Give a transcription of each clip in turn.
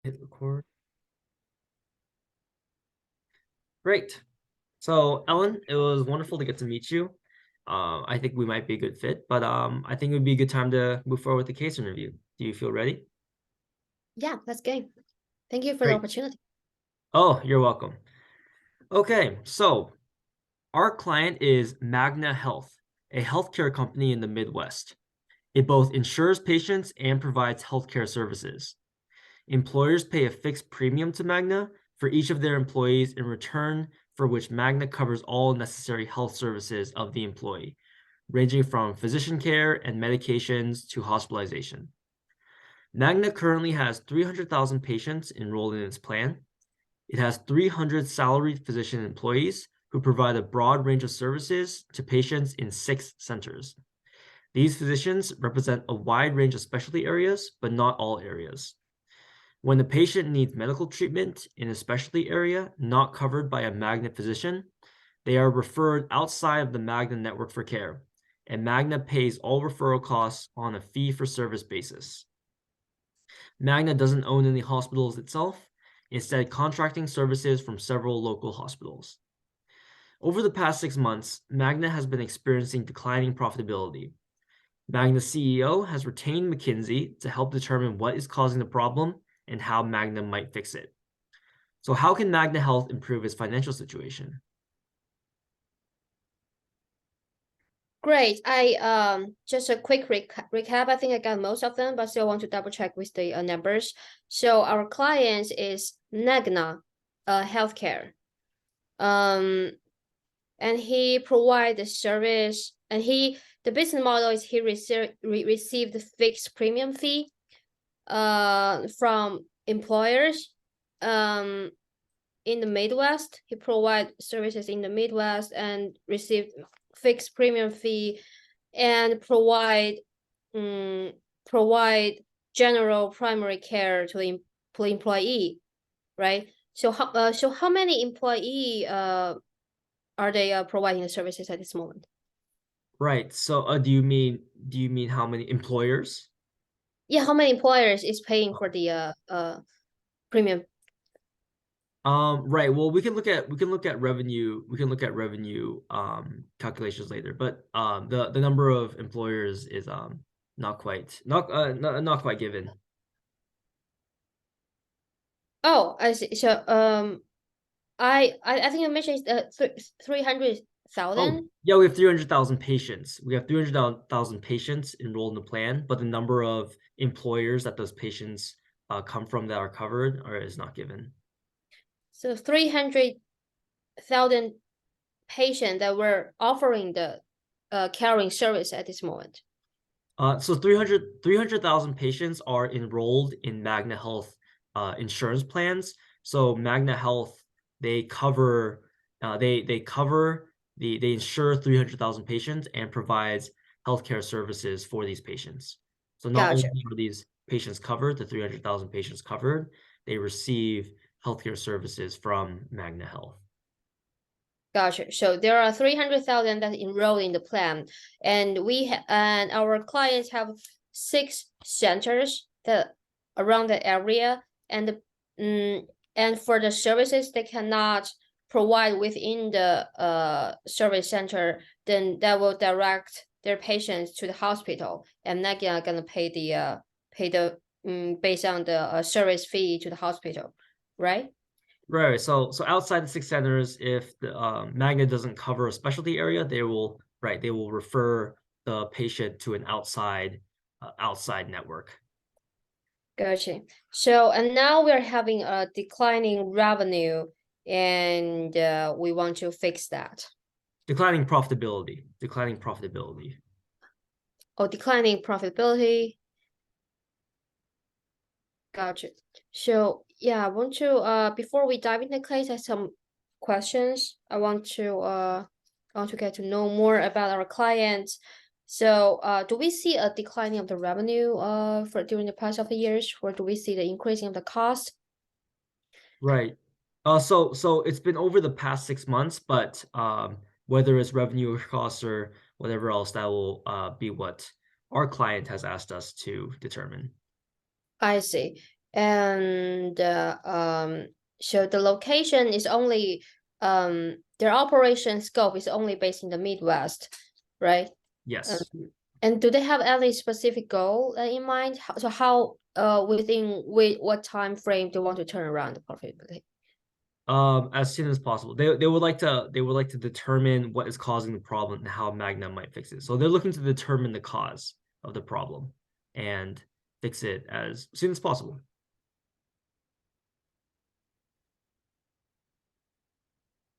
Hit record. Great. So, Ellen, it was wonderful to get to meet you. I think we might be a good fit, but I think it would be a good time to move forward with the case interview. Do you feel ready? Yeah, that's good. Thank you for the Great. opportunity. Oh, you're welcome. Okay, so our client is Magna Health, a healthcare company in the Midwest. It both insures patients and provides healthcare services. Employers pay a fixed premium to Magna for each of their employees in return for which Magna covers all necessary health services of the employee, ranging from physician care and medications to hospitalization. Magna currently has 300,000 patients enrolled in its plan. It has 300 salaried physician employees who provide a broad range of services to patients in 6 centers. These physicians represent a wide range of specialty areas, but not all areas. When the patient needs medical treatment in a specialty area not covered by a Magna physician, they are referred outside of the Magna network for care, and Magna pays all referral costs on a fee-for-service basis. Magna doesn't own any hospitals itself, instead contracting services from several local hospitals. Over the past 6 months, Magna has been experiencing declining profitability. Magna's CEO has retained McKinsey to help determine what is causing the problem and how Magna might fix it. So how can Magna Health improve its financial situation? Great. I just a quick recap. I think I got most of them, but still want to double check with the numbers. So our client is Magna, healthcare. And he provide the service, and the business model is he received the fixed premium fee, from employers, in the Midwest. He provide services in the Midwest and received fixed premium fee and provide general primary care to the employee, right? So how many employee are they providing the services at this moment? Right. So do you mean how many employers? Yeah, how many employers is paying for the premium? Right. Well, we can look at revenue calculations later, but the number of employers is not quite given. Oh, I see. So I think you mentioned 300,000. Oh, yeah, we have 300,000 patients. We have 300,000 patients enrolled in the plan, but the number of employers that those patients come from that are covered or is not given. So 300,000 patients that were offering the caring service at this moment. So 300,000 patients are enrolled in Magna Health insurance plans. So Magna Health, they cover they insure 300,000 patients and provides healthcare services for these patients. So not Gotcha. only are these patients covered, the 300,000 patients covered, they receive healthcare services from Magna Health. Gotcha. So there are 300,000 that enroll in the plan, and and our clients have 6 centers that around the area, and and for the services they cannot provide within the service center, then that will direct their patients to the hospital, and not gonna pay the based on the service fee to the hospital, right? Right. So outside the 6 centers, if the Magna doesn't cover a specialty area, they will refer the patient to an outside network. Gotcha. So, and now we're having a declining revenue, and we want to fix that. Declining profitability. Declining profitability. Oh, declining profitability. Gotcha. So, yeah, I want to before we dive into the case, I have some questions. I want to get to know more about our clients. So, do we see a declining of the revenue for during the past of the years, or do we see the increasing of the cost? Right. So it's been over the past 6 months, but whether it's revenue or costs or whatever else, that will be what our client has asked us to determine. I see. And so the location is only their operation scope is only based in the Midwest, right? Um, Yes. and do they have any specific goal in mind? So how within what time frame they want to turn around the profitability? As soon as possible. They would like to determine what is causing the problem and how Magna might fix it. So they're looking to determine the cause of the problem and fix it as soon as possible.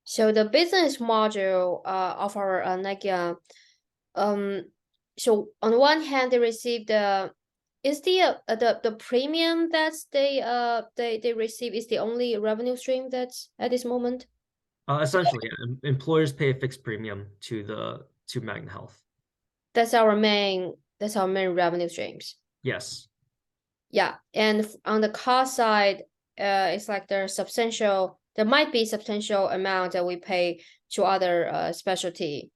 So the business model of our um so on one hand they receive the is the premium that's they receive is the only revenue stream that's at this moment? Essentially, yeah, employers pay a fixed premium to Magna Health. That's our main revenue streams. Yes. Yeah, and on the cost side, it's like there might be substantial amount that we pay to other specialty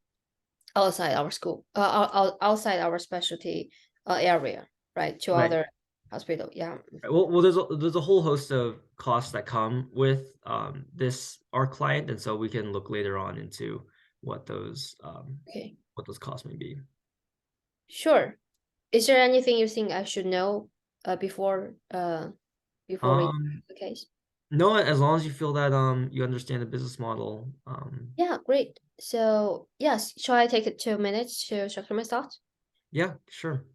outside our school, outside our specialty area, right? To Right. other hospital. Yeah. Right. Well, there's a whole host of costs that come with this our client, and so we can look later on into what those um Okay. what those costs may be. Sure. Is there anything you think I should know before we Um, the case? no, as long as you feel that you understand the business model. Yeah, great. So yes, shall I take it 2 minutes to structure my thoughts? Yeah, sure.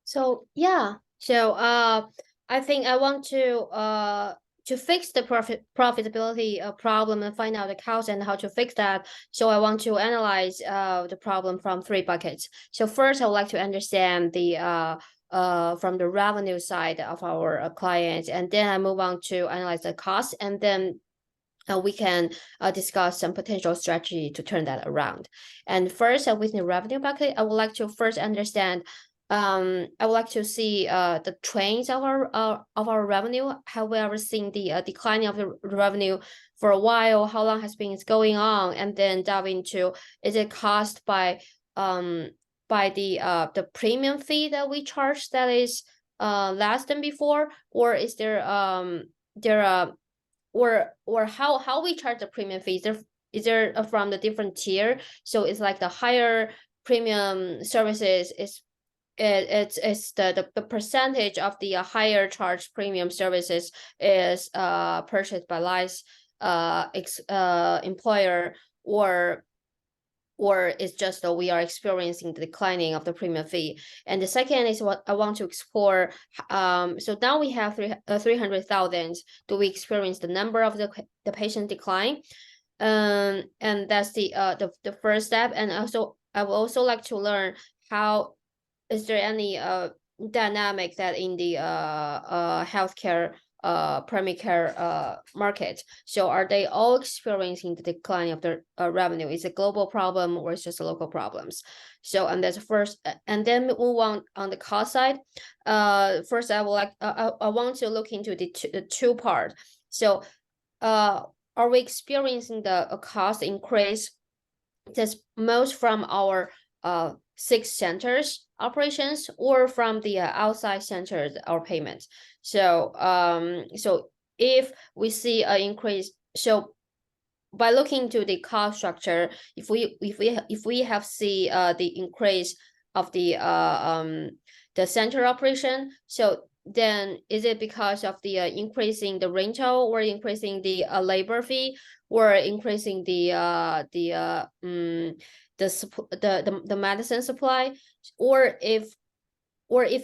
So yeah, so I think I want to to fix the profitability problem and find out the cause and how to fix that. So I want to analyze the problem from 3 buckets. So first, I would like to understand the from the revenue side of our clients, and then I move on to analyze the cost, and then we can discuss some potential strategy to turn that around. And first, within the revenue bucket, I would like to first understand. I would like to see the trends of our revenue. Have we ever seen the declining of the revenue for a while? How long has been going on? And then dive into, is it caused by the premium fee that we charge that is less than before, or is there or how we charge the premium fees? Is there from the different tier? So it's like the higher premium services is it's the percentage of the higher charge premium services is purchased by license employer, or it's just that we are experiencing the declining of the premium fee. And the second is what I want to explore. So now we have 300,000. Do we experience the number of the patient decline? And that's the first step. And also, I would also like to learn how is there any dynamic that in the healthcare primary care market. So are they all experiencing the decline of their revenue? Is it a global problem or it's just local problems? So, and that's the first, and then move on the cost side. First I would like I want to look into the two part. So are we experiencing the cost increase that's most from our 6 centers operations or from the outside centers or payments? So so if we see an increase, so by looking to the cost structure, if we have see the increase of the center operation, so then is it because of the increasing the rental or increasing the labor fee or increasing the medicine supply, or if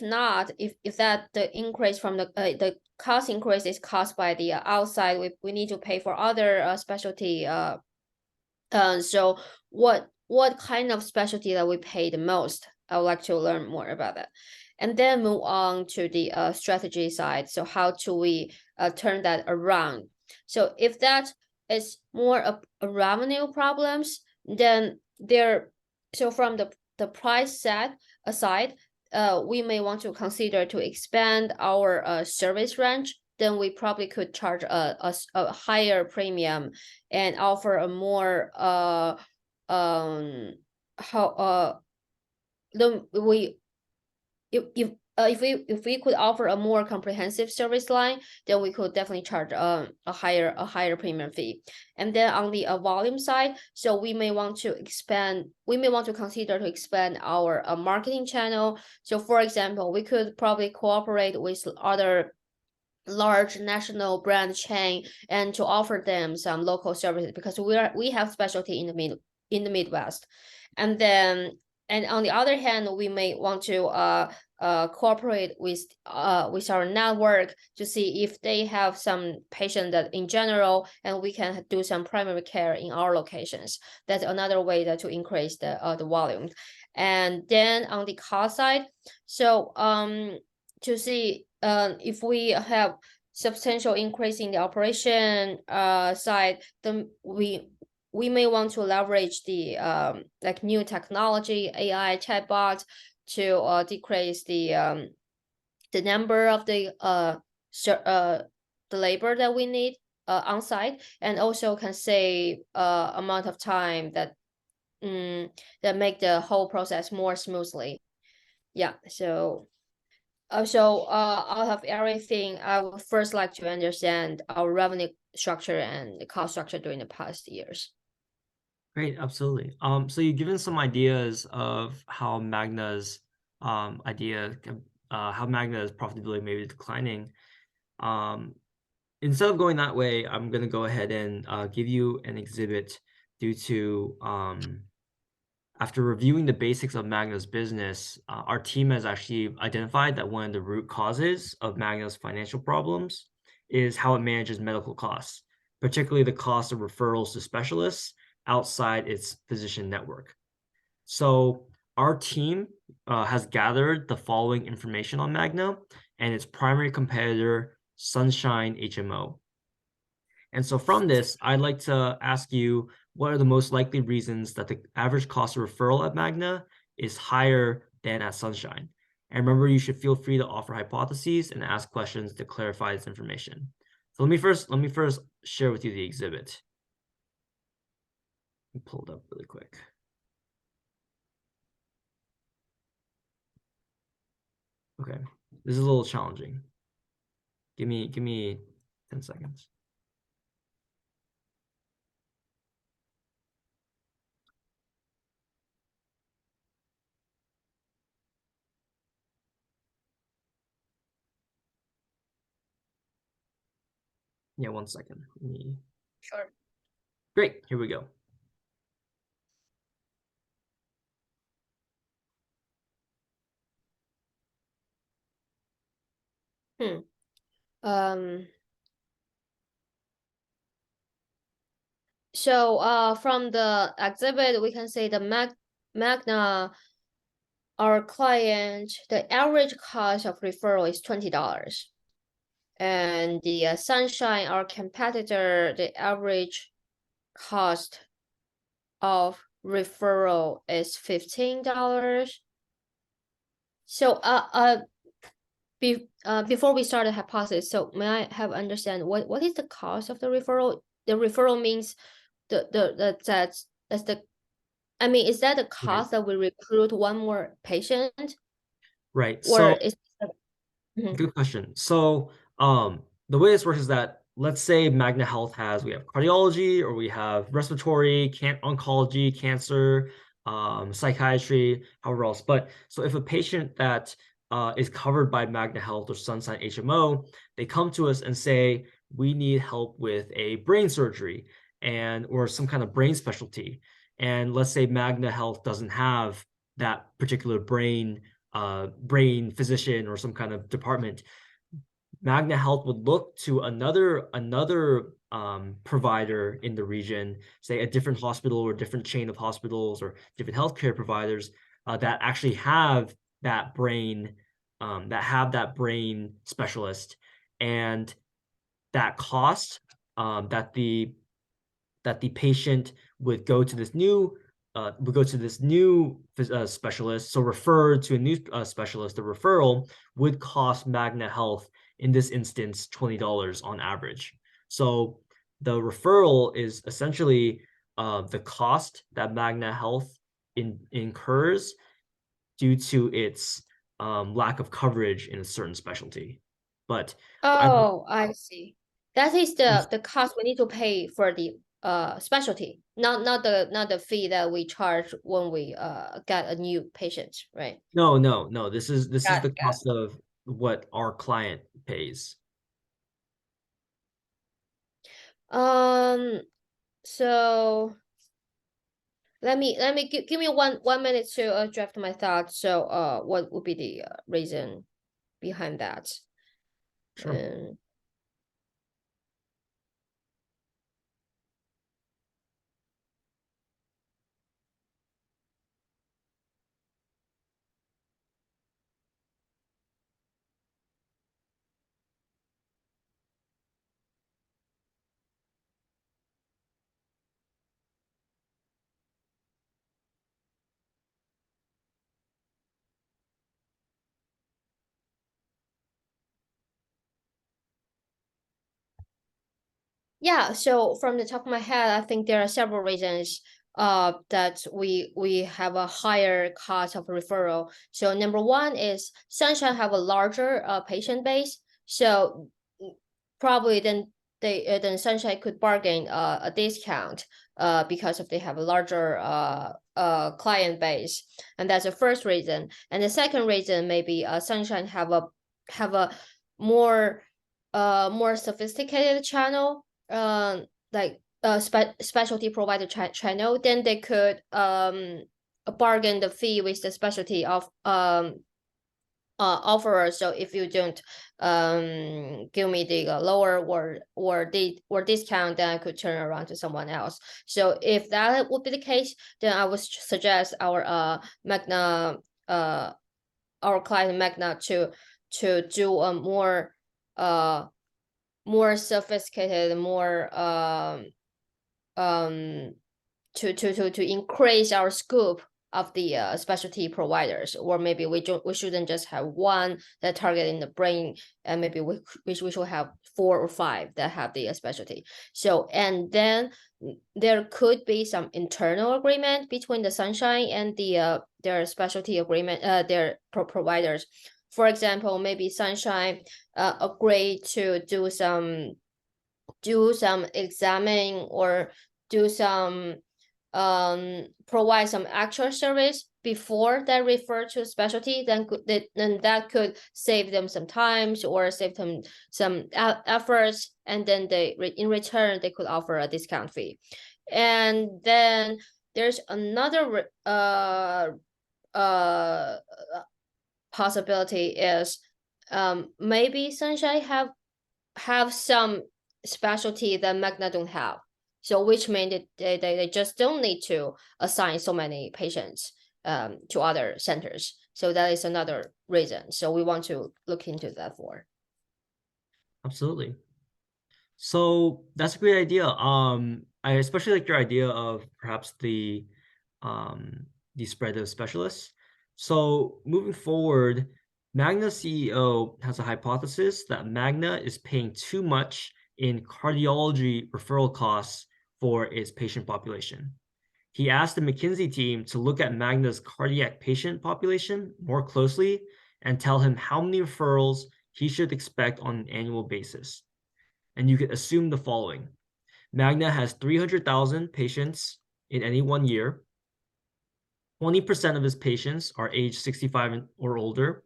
not, if that the increase from the cost increase is caused by the outside, we need to pay for other specialty. So what kind of specialty that we pay the most? I would like to learn more about that, and then move on to the strategy side. So how do we turn that around? So if that is more a revenue problems, then so from the price set aside, we may want to consider to expand our service range. Then we probably could charge a higher premium and offer a more how then we if we could offer a more comprehensive service line, then we could definitely charge a higher premium fee. And then on the volume side, so we may want to consider to expand our marketing channel. So for example, we could probably cooperate with other large national brand chain and to offer them some local services, because we have specialty in the Midwest. And then on the other hand, we may want to cooperate with our network to see if they have some patient that in general, and we can do some primary care in our locations. That's another way to increase the volume. And then on the cost side, so to see if we have substantial increase in the operation side, then we may want to leverage the like new technology, AI chatbots, to decrease the number of the labor that we need on site, and also can save amount of time that make the whole process more smoothly. Yeah, so out of everything, I would first like to understand our revenue structure and the cost structure during the past years. Great, absolutely. So you've given some ideas of how Magna's how Magna's profitability may be declining. Instead of going that way, I'm gonna go ahead and give you an exhibit due to after reviewing the basics of Magna's business, our team has actually identified that one of the root causes of Magna's financial problems is how it manages medical costs, particularly the cost of referrals to specialists outside its physician network. So our team has gathered the following information on Magna and its primary competitor, Sunshine HMO. And so from this, I'd like to ask you, what are the most likely reasons that the average cost of referral at Magna is higher than at Sunshine? And remember, you should feel free to offer hypotheses and ask questions to clarify this information. So let me first share with you the exhibit. Let me pull it up really quick. Okay, this is a little challenging. Give me 10 seconds. Yeah, 1 second. Sure. Great, here we go. Um, so from the exhibit, we can say the Magna, our client, the average cost of referral is $20. And the Sunshine, our competitor, the average cost of referral is $15. So before we start the hypothesis, so may I have understand what is the cost of the referral? The referral means that's the, I mean, is that the cost that we recruit one more patient, Right. or So is Mhm. good question. So, the way this works is that let's say Magna Health we have cardiology or we have respiratory, oncology, cancer, psychiatry, however else. But so if a patient that is covered by Magna Health or Sunshine HMO, they come to us and say, we need help with a brain surgery and or some kind of brain specialty. And let's say Magna Health doesn't have that particular brain physician or some kind of department. Magna Health would look to another provider in the region, say a different hospital or different chain of hospitals or different healthcare providers that actually have that brain specialist, and that cost that the patient would go to this new specialist, so referred to a new specialist. The referral would cost Magna Health in this instance $20 on average. So the referral is essentially the cost that Magna Health incurs due to its lack of coverage in a certain specialty. But I Oh, I see. That is the cost we need to pay for the specialty, not the fee that we charge when we get a new patient, right? no. This is Got the it, got cost of what our client pays. it. So give me one minute to draft my thoughts. So what would be the reason behind that? Sure. Um, Yeah, so from the top of my head, I think there are several reasons that we have a higher cost of referral. So number one is Sunshine have a larger patient base, so probably then Sunshine could bargain a discount because of they have a larger client base, and that's the first reason. And the second reason maybe Sunshine have a more more sophisticated channel, like specialty provider channel, then they could bargain the fee with the specialty of offer. So if you don't give me the lower or discount, then I could turn around to someone else. So if that would be the case, then I would suggest our Magna our client Magna to do a more sophisticated, more to increase our scope of the specialty providers, or maybe we shouldn't just have one that target in the brain, and maybe we should have 4 or 5 that have the specialty. So, and then there could be some internal agreement between the Sunshine and the their specialty agreement, their providers. For example, maybe Sunshine agree to do some examining or do some provide some actual service before they refer to specialty, then that could save them some times or save them some efforts, and then in return they could offer a discount fee. And then there's another possibility is maybe Sunshine have some specialty that Magna don't have. So which means they just don't need to assign so many patients to other centers. So that is another reason. So we want to look into that for. Absolutely. So that's a great idea. I especially like your idea of perhaps the spread of specialists. So moving forward, Magna CEO has a hypothesis that Magna is paying too much in cardiology referral costs for its patient population. He asked the McKinsey team to look at Magna's cardiac patient population more closely and tell him how many referrals he should expect on an annual basis. And you could assume the following. Magna has 300,000 patients in any 1 year. 20% of his patients are age 65 or older.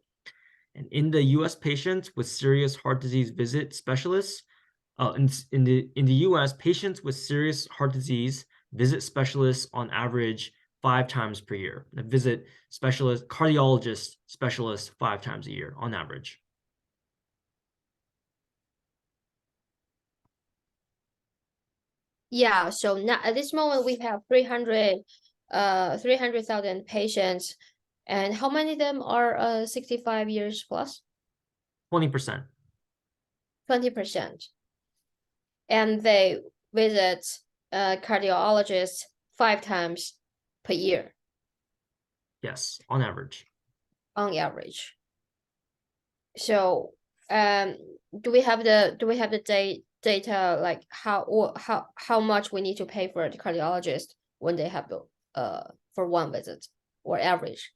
And in the US, patients with serious heart disease visit specialists. In the US, patients with serious heart disease visit specialists on average 5 times per year. They visit cardiologist specialists 5 times a year on average. Yeah, so now at this moment we have 300,000 patients, and how many of them are 65 years plus? 20%. 20%. And they visit cardiologists 5 times per year. Yes, on average. On average. So do we have the data, like how much we need to pay for the cardiologist when they have the for one visit, or average?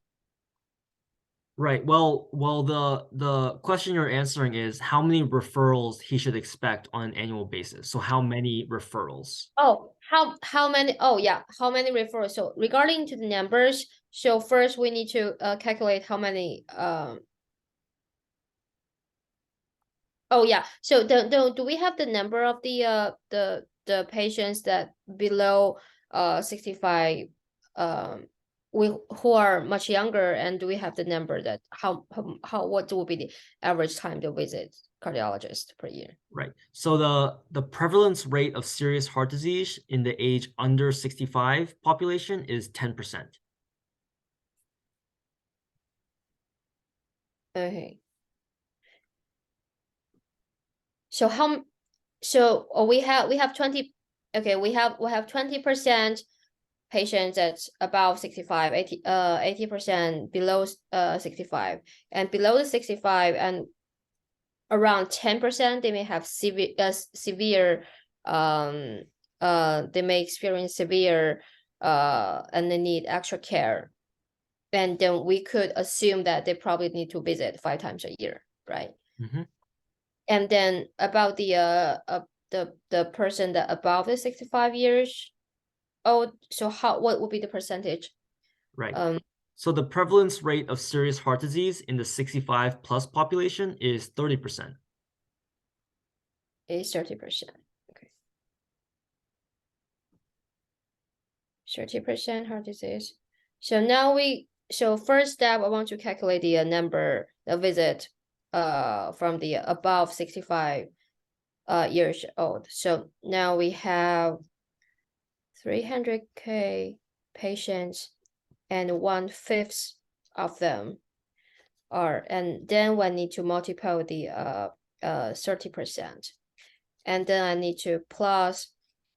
Right. Well, the question you're answering is how many referrals he should expect on an annual basis. So how many referrals? Oh, how many? Oh yeah, how many referrals? So regarding to the numbers, so first we need to calculate how many Oh yeah. So do we have the number of the patients that below 65 who are much younger, and do we have the number that what will be the average time to visit cardiologist per year? Right. So the prevalence rate of serious heart disease in the age under 65 population is 10%. Okay. So we have 20, okay, we have 20% patients that's above 65, 80% below 65, and below the 65 and around 10% they may have severe they may experience severe and they need extra care, and then we could assume that they probably need to visit 5 times a year, right? Mm-hmm. And then about the person that above the 65 years old, so what would be the percentage? Right. So the prevalence rate of serious heart disease in the 65 plus population is 30%. Is 30%. Okay. 30% heart disease. So now so first step, I want to calculate the number the visit from the above 65 years old. So now we have 300K patients, and 1/5 of them are, and then we need to multiply the 30%, and then I need to plus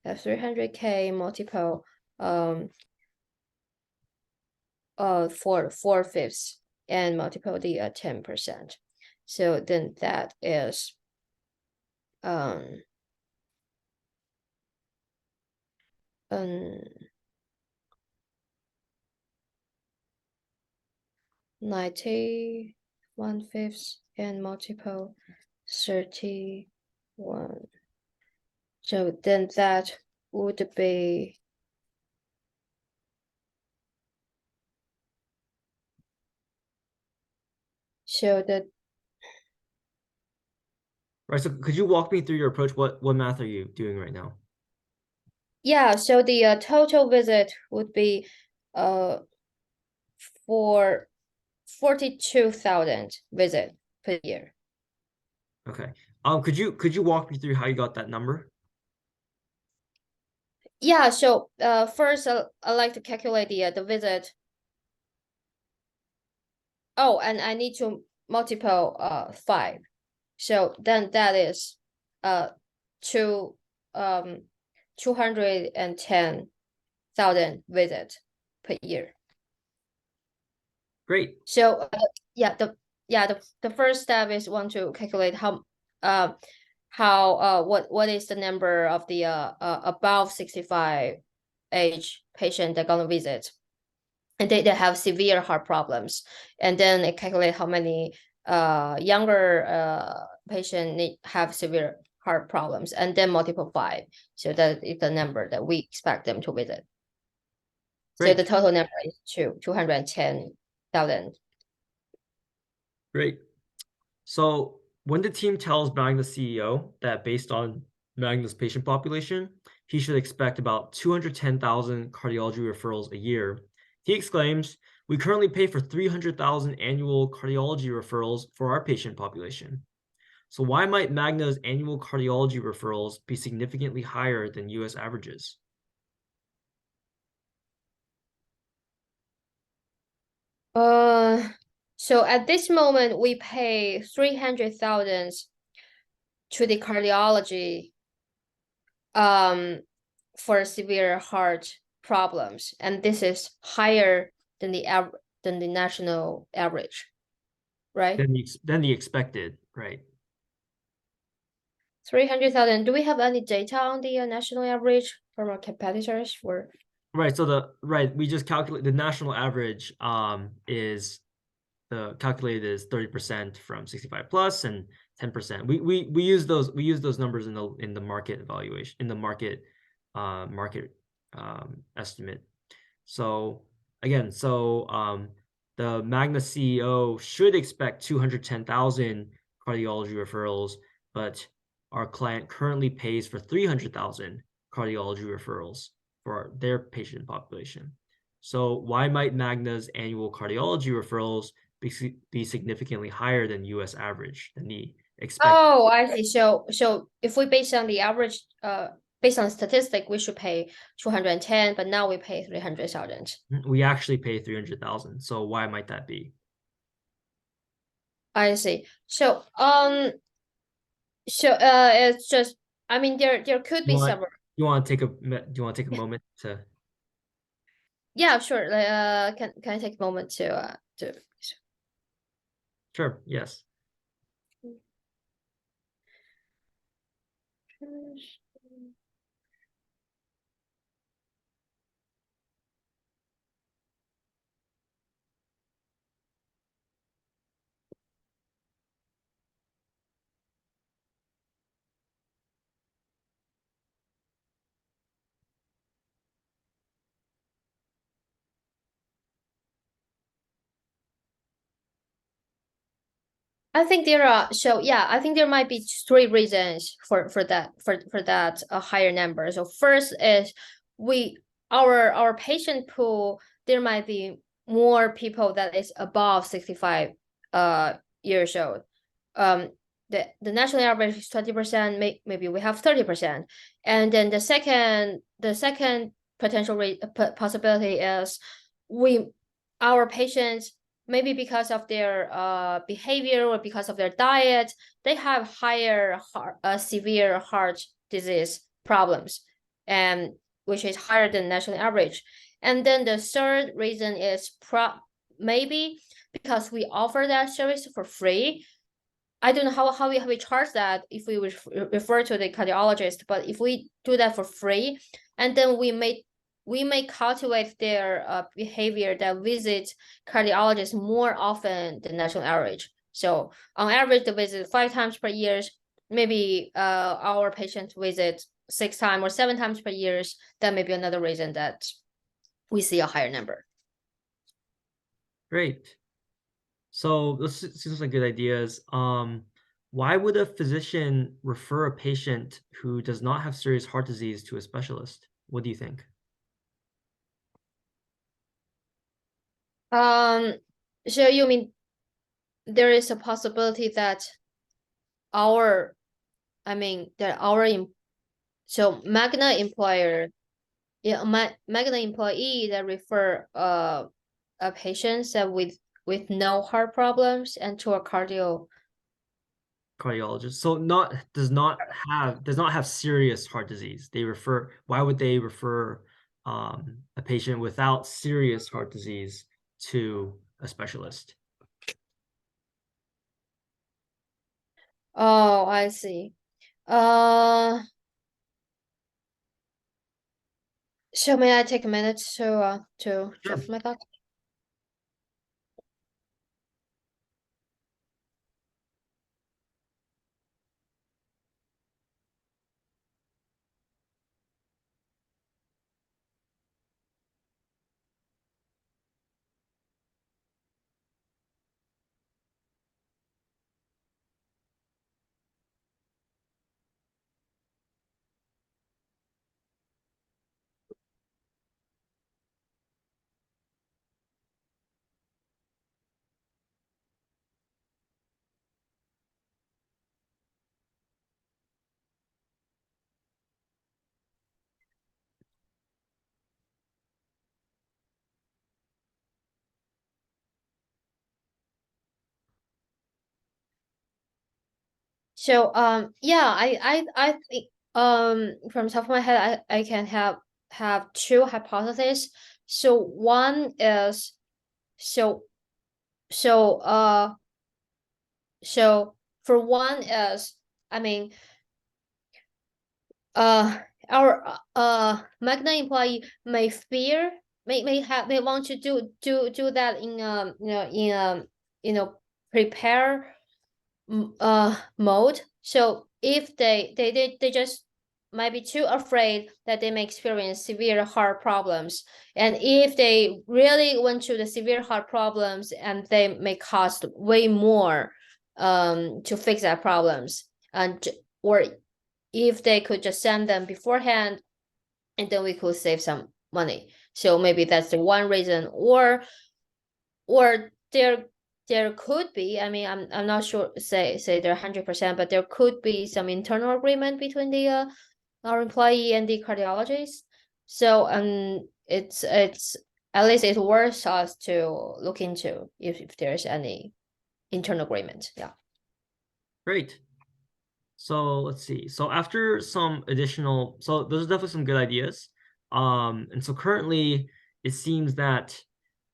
300K multiple for 4/5 and multiple the 10%. So then that is 90 1/5 and multiple 31. So then that would be so that Right. So could you walk me through your approach? What math are you doing right now? yeah, so the total visit would be for 42,000 visit per year. Okay. Could you walk me through how you got that number? Yeah, so first I like to calculate the visit. Oh, and I need to multiple 5. So then that is two 210,000 visit per year. Great. So yeah, the first step is want to calculate what is the number of the above 65 age patient they're gonna visit, and they have severe heart problems, and then it calculate how many younger patient have severe heart problems, and then multiple 5, so that is the number that we expect them to visit. So Great. the total number is 210,000. Great. So when the team tells Magna's CEO that based on Magna's patient population, he should expect about 210,000 cardiology referrals a year, he exclaims, "We currently pay for 300,000 annual cardiology referrals for our patient population. So why might Magna's annual cardiology referrals be significantly higher than US averages?" So at this moment, we pay 300,000 to the cardiology for severe heart problems, and this is higher than the national average, right? Than the expected, right? 300,000. Do we have any data on the national average from our competitors? Or Right. So we just calculate the national average is the calculated is 30% from 65 plus and 10%. We use those numbers in the market evaluation, in the market estimate. So again, the Magna CEO should expect 210,000 cardiology referrals, but our client currently pays for 300,000 cardiology referrals for their patient population. So why might Magna's annual cardiology referrals be significantly higher than US average, than the expected? oh, I see. So if we base on the average, based on statistic, we should pay 210, but now we pay 300,000. We actually pay 300,000. So why might that be? I see. So it's just, I mean, there could You be want several. you want to take a moment to Yeah, sure. Can I take a moment to Sure, yes. I think there are, so yeah, I think there might be 3 reasons for that higher number. So first is our patient pool, there might be more people that is above 65 years old. The national average is 20%, maybe we have 30%. And then the second potential possibility is our patients, maybe because of their behavior or because of their diet, they have higher severe heart disease problems, and which is higher than national average. And then the third reason is maybe because we offer that service for free. I don't know how we charge that if we refer to the cardiologist, but if we do that for free, and then we may cultivate their behavior that visit cardiologists more often than national average. So on average, they visit 5 times per year. Maybe our patients visit 6 times or 7 times per year. That may be another reason that we see a higher number. Great. So this seems like good ideas. Why would a physician refer a patient who does not have serious heart disease to a specialist? What do you think? So you mean there is a possibility that Magna employer, Magna employee that refer a patient that with no heart problems and to a Cardiologist. So does not have serious heart disease. Why would they refer a patient without serious heart disease to a specialist? Oh, I see. So may I take a minute to Sure. draft my thoughts? So yeah, I think from top of my head I can have two hypotheses. So one is so so so for one is, I mean, our Magna employee may fear, may want to do that in prepare mode. So if they just might be too afraid that they may experience severe heart problems, and if they really went to the severe heart problems, and they may cost way more to fix that problems, and or if they could just send them beforehand, and then we could save some money. So maybe that's the one reason, or there could be, I mean, I'm not sure, say they're 100%, but there could be some internal agreement between the our employee and the cardiologist. So it's at least it's worth us to look into if there's any internal agreement. Yeah. Great. So let's see. So after some additional, so those are definitely some good ideas. And so currently it seems that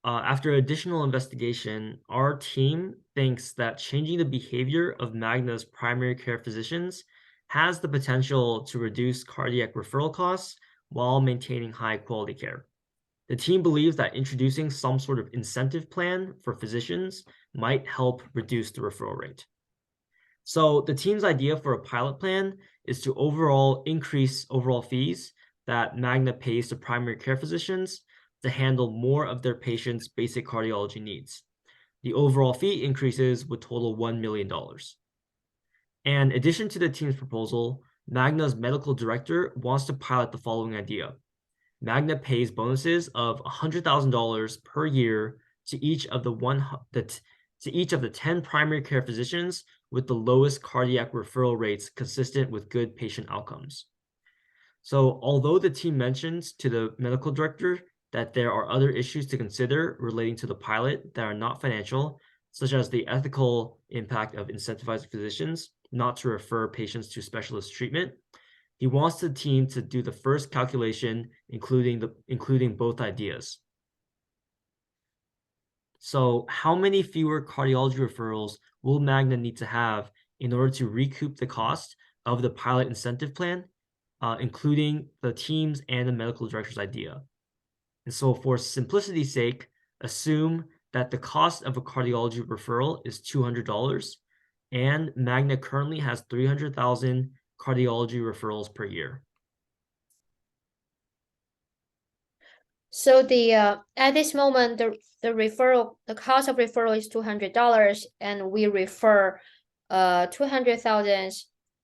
after additional investigation, our team thinks that changing the behavior of Magna's primary care physicians has the potential to reduce cardiac referral costs while maintaining high quality care. The team believes that introducing some sort of incentive plan for physicians might help reduce the referral rate. So the team's idea for a pilot plan is to increase overall fees that Magna pays to primary care physicians to handle more of their patients' basic cardiology needs. The overall fee increases would total $1 million. And in addition to the team's proposal, Magna's medical director wants to pilot the following idea. Magna pays bonuses of $100,000 per year to each of the to each of the 10 primary care physicians with the lowest cardiac referral rates consistent with good patient outcomes. So although the team mentions to the medical director that there are other issues to consider relating to the pilot that are not financial, such as the ethical impact of incentivizing physicians not to refer patients to specialist treatment, he wants the team to do the first calculation, including both ideas. So how many fewer cardiology referrals will Magna need to have in order to recoup the cost of the pilot incentive plan, including the team's and the medical director's idea? And so for simplicity's sake, assume that the cost of a cardiology referral is $200 and Magna currently has 300,000 cardiology referrals per year. So the at this moment the cost of referral is $200 and we refer 200,000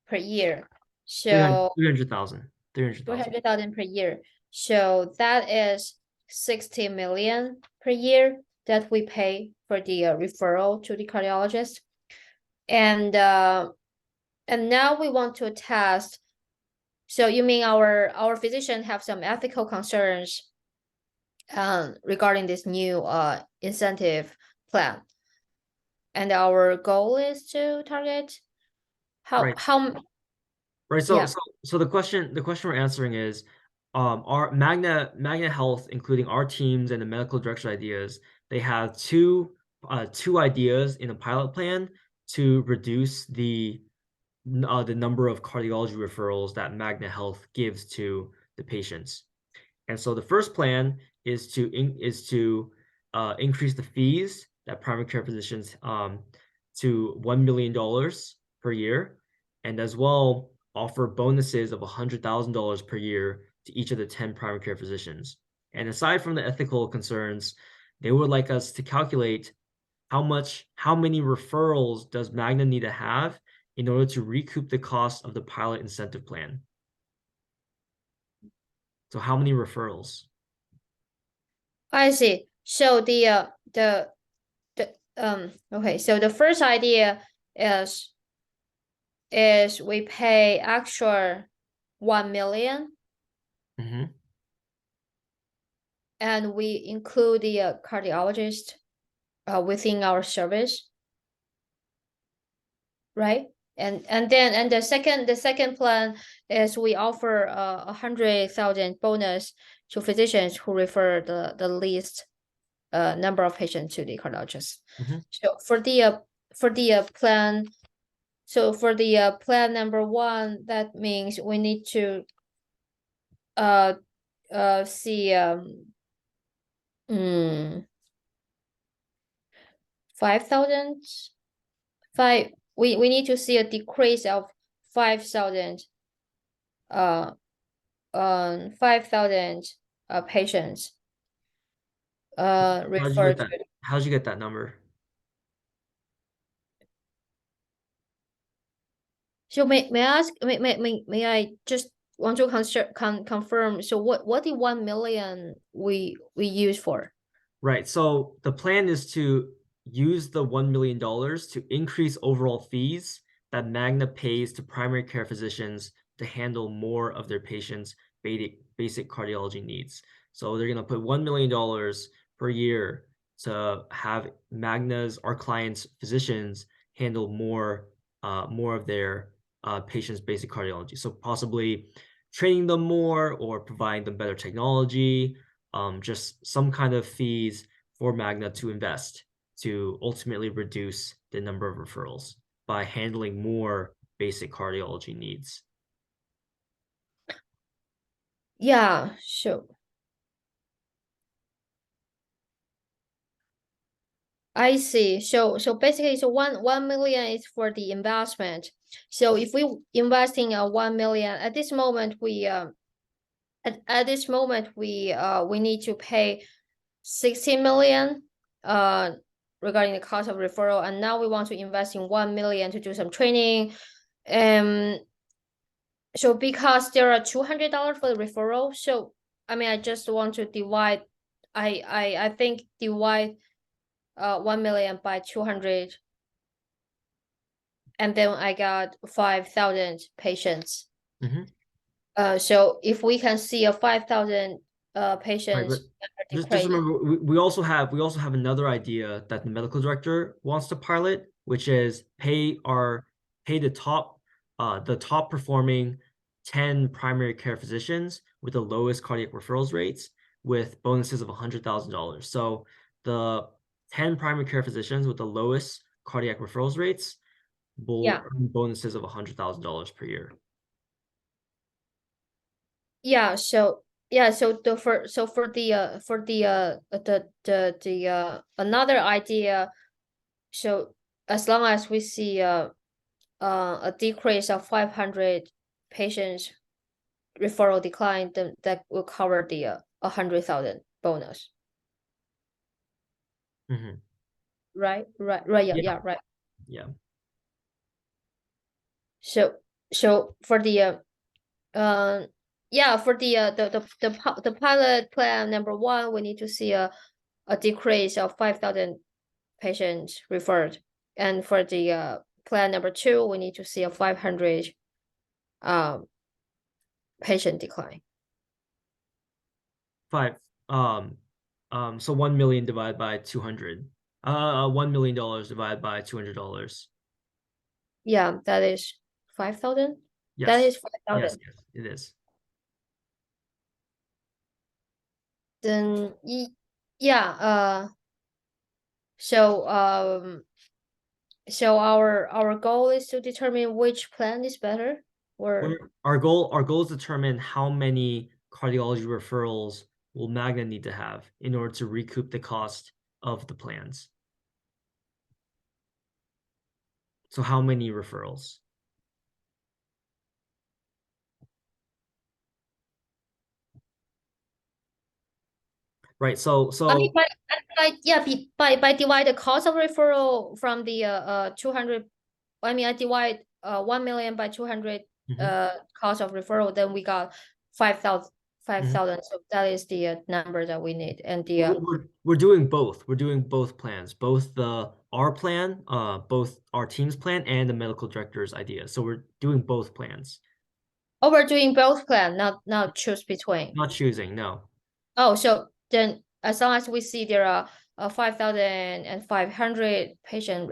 per year. So 300,000 300,000 per year. So that is 60 million per year that we pay for the referral to the cardiologist. And now we want to test. So you mean our physician have some ethical concerns regarding this new incentive plan, and our goal is to target Right. how Right. So, yeah. so the question we're answering is, our Magna Health, including our teams and the medical director ideas, they have two ideas in a pilot plan to reduce the number of cardiology referrals that Magna Health gives to the patients. And so the first plan is to increase the fees that primary care physicians to $1 million per year, and as well offer bonuses of $100,000 per year to each of the 10 primary care physicians. And aside from the ethical concerns, they would like us to calculate how many referrals does Magna need to have in order to recoup the cost of the pilot incentive plan. So how many referrals? I see. So okay, so the first idea is we pay extra 1 million Mm-hmm. and we include the cardiologist within our service, right? And the second plan is we offer 100,000 bonus to physicians who refer the least number of patients to the cardiologist. Mm-hmm. So for the plan, plan number one, that means we need to see 5,000 we need to see a decrease of 5,000 5,000 patients referred to. How'd you get that number? So may I ask, may I just want to confirm, so what the 1 million we use for? Right. So the plan is to use the $1 million to increase overall fees that Magna pays to primary care physicians to handle more of their patients' basic cardiology needs. So they're going to put $1 million per year to have our clients' physicians handle more of their patients' basic cardiology. So possibly training them more or providing them better technology, just some kind of fees for Magna to invest to ultimately reduce the number of referrals by handling more basic cardiology needs. Yeah, sure. I see. So basically, so 1 million is for the investment. So if we investing 1 million at this moment, we at this moment we need to pay 16 million regarding the cost of referral, and now we want to invest in 1 million to do some training. So because there are $200 for the referral, so I mean I just want to divide. I think divide 1 million by 200, and then I got 5,000 patients. Mhm. So if we can see a 5,000 Right, but patients just decrease. remember we also have another idea that the medical director wants to pilot, which is pay the top performing 10 primary care physicians with the lowest cardiac referrals rates with bonuses of $100,000. So the 10 primary care physicians with the lowest cardiac referrals rates will Yeah, earn bonuses of $100,000 per year. yeah. So for the another idea. So as long as we see a decrease of 500 patients referral decline, then that will cover the 100,000 bonus. Mhm. Right. Yeah, Yeah, yeah, right. yeah. So for the yeah, for the pilot plan number one, we need to see a decrease of 5,000 patients referred, and for the plan number two, we need to see a 500 um patient decline. Five. So 1 million divided by 200. $1 million divided by $200. Yeah, that is 5,000. That Yes. is Yes, 5,000. yes, it is. Then yeah, so so our goal is to determine which plan is better, or Our goal is to determine how many cardiology referrals will Magna need to have in order to recoup the cost of the plans. So how many referrals? Right. So I mean, so yeah, by divide the cost of referral from the 200. I mean, I divide 1 million by 200 mhm, cost of referral, then we got 5,000. mhm. So that is the number that we need, and the We're doing both. We're doing both plans, both our plan, both our team's plan and the medical director's idea. So we're doing both plans. oh, we're doing both plan, not choose between. Not choosing, no. Oh, so then as long as we see there are 5,500 patient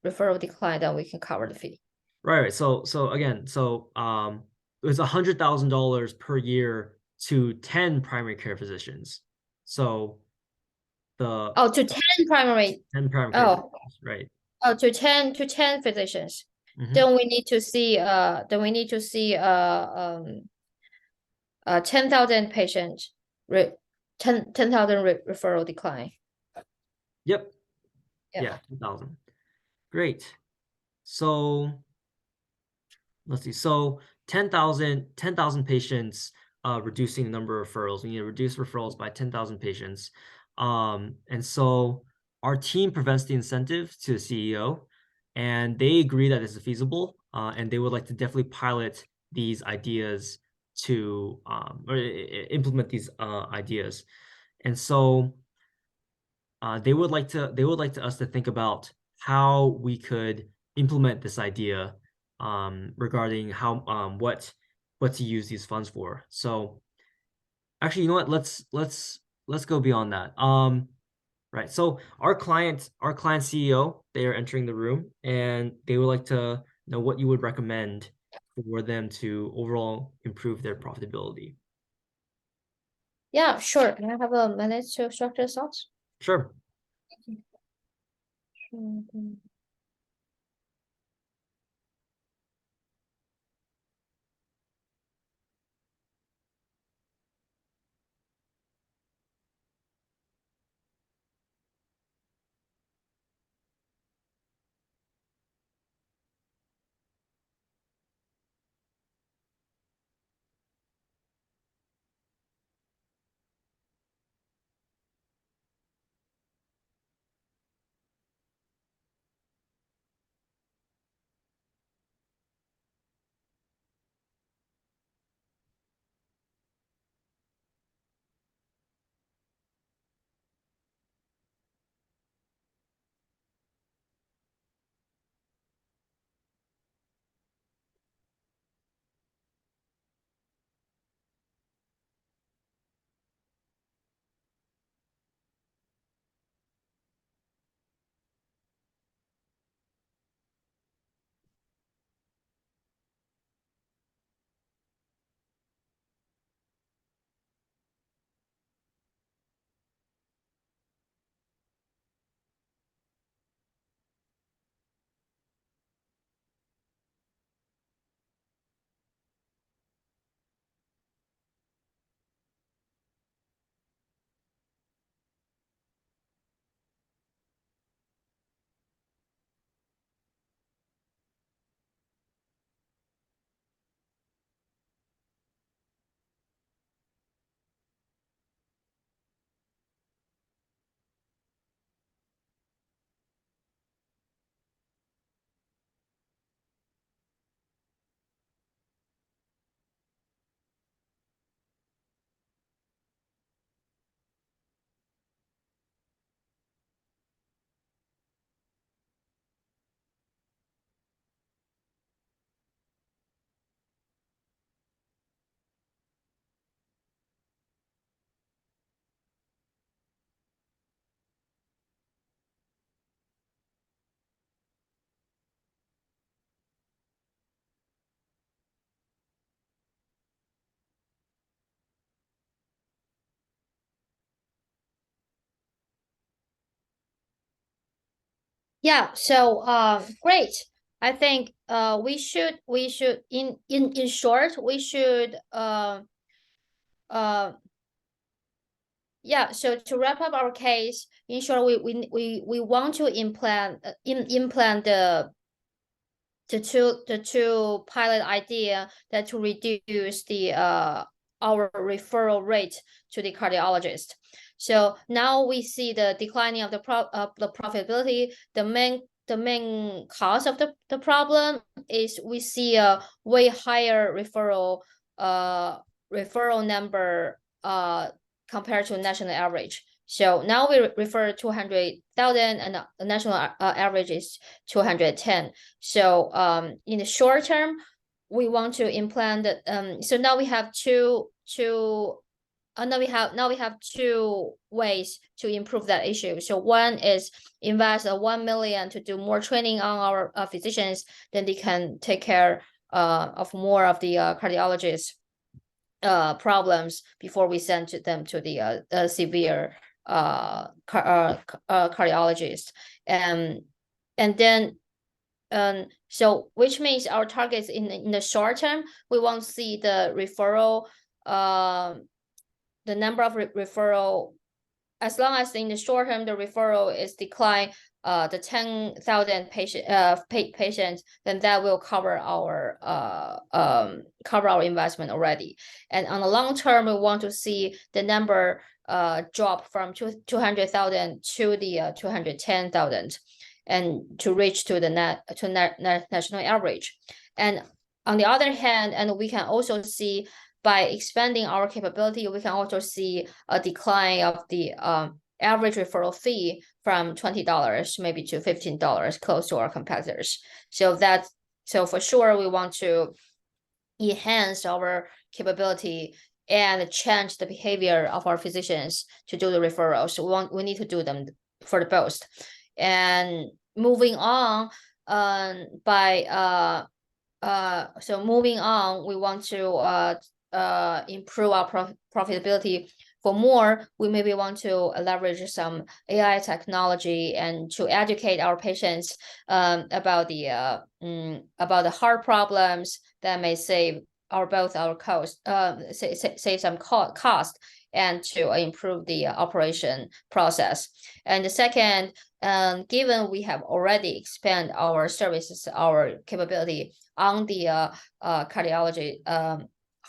referral decline, then we can cover the fee. Right, right. So again, it's $100,000 per year to 10 primary care physicians. So the Oh, to 10 primary. 10 primary care Oh, physicians, right? oh, to 10 physicians. Hmm. Then we need to see 10,000 patients re 10,000 referral decline. Yep. Yeah. Yeah, 10,000. Great. So let's see. So 10,000 patients, reducing the number of referrals. We need to reduce referrals by 10,000 patients. And so our team presents the incentive to the CEO, and they agree that this is feasible, and they would like to definitely pilot these ideas to implement these ideas. And so they would like us to think about how we could implement this idea regarding how what to use these funds for. So actually, you know what? Let's go beyond that. Right. So our client CEO, they are entering the room, and they would like to know what you would recommend for them to overall improve their profitability. Yeah, sure. Can I have a minute to structure thoughts? Sure. Mhm. Yeah, so great. I think we should in short we should uh yeah, so to wrap up our case, in short, we want to implant the two pilot idea that to reduce the our referral rate to the cardiologist. So now we see the declining of the profitability. The main cause of the problem is we see a way higher referral number compared to national average. So now we refer 200,000 and the national average is 210. So in the short term, we want to implant. So now we have two ways to improve that issue. So one is invest 1 million to do more training on our physicians, then they can take care of more of the cardiologists problems before we send them to the severe cardiologist. And then so which means our targets in the short term, we won't see the referral the number of referral, as long as in the short term the referral is decline the 10,000 patients, then that will cover our investment already. And on the long term, we want to see the number drop from 200,000 to the 210,000 and to reach to the national average. And on the other hand, and we can also see by expanding our capability, we can also see a decline of the average referral fee from $20 maybe to $15, close to our competitors. So for sure we want to enhance our capability and change the behavior of our physicians to do the referrals. So we need to do them for the both. And moving on, so moving on, we want to improve our profitability. For more, we maybe want to leverage some AI technology and to educate our patients about the heart problems that may save our cost, save some cost, and to improve the operation process. And the second, given we have already expanded our services, our capability on the cardiology,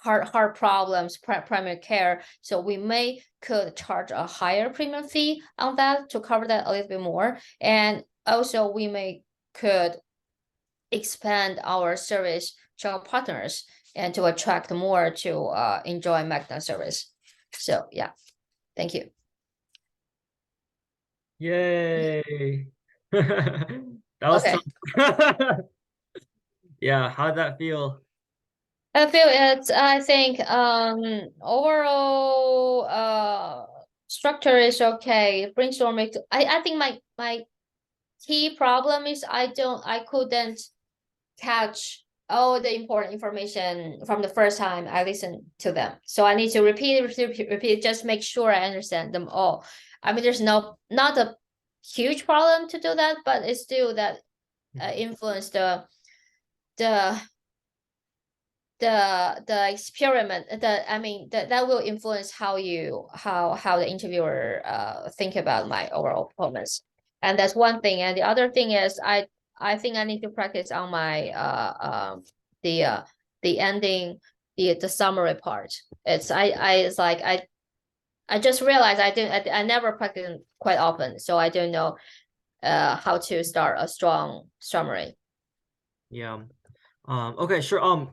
heart problems, primary care, so we could charge a higher premium fee on that to cover that a little bit more. And also we could expand our service to our partners and to attract more to enjoy Magna service. So yeah, thank you. Yay. That was Okay. tough. Yeah, how'd that feel? I think overall structure is okay. Brainstorming. I think my key problem is I couldn't catch all the important information from the first time I listened to them. So I need to repeat, just make sure I understand them all. I mean, there's not a huge problem to do that, but it's still that influence the the experiment, that will influence how the interviewer think about my overall performance. And that's one thing. And the other thing is I think I need to practice on my the ending, the summary part. I just realized I never practice quite often, so I don't know how to start a strong summary. Yeah. Okay, sure.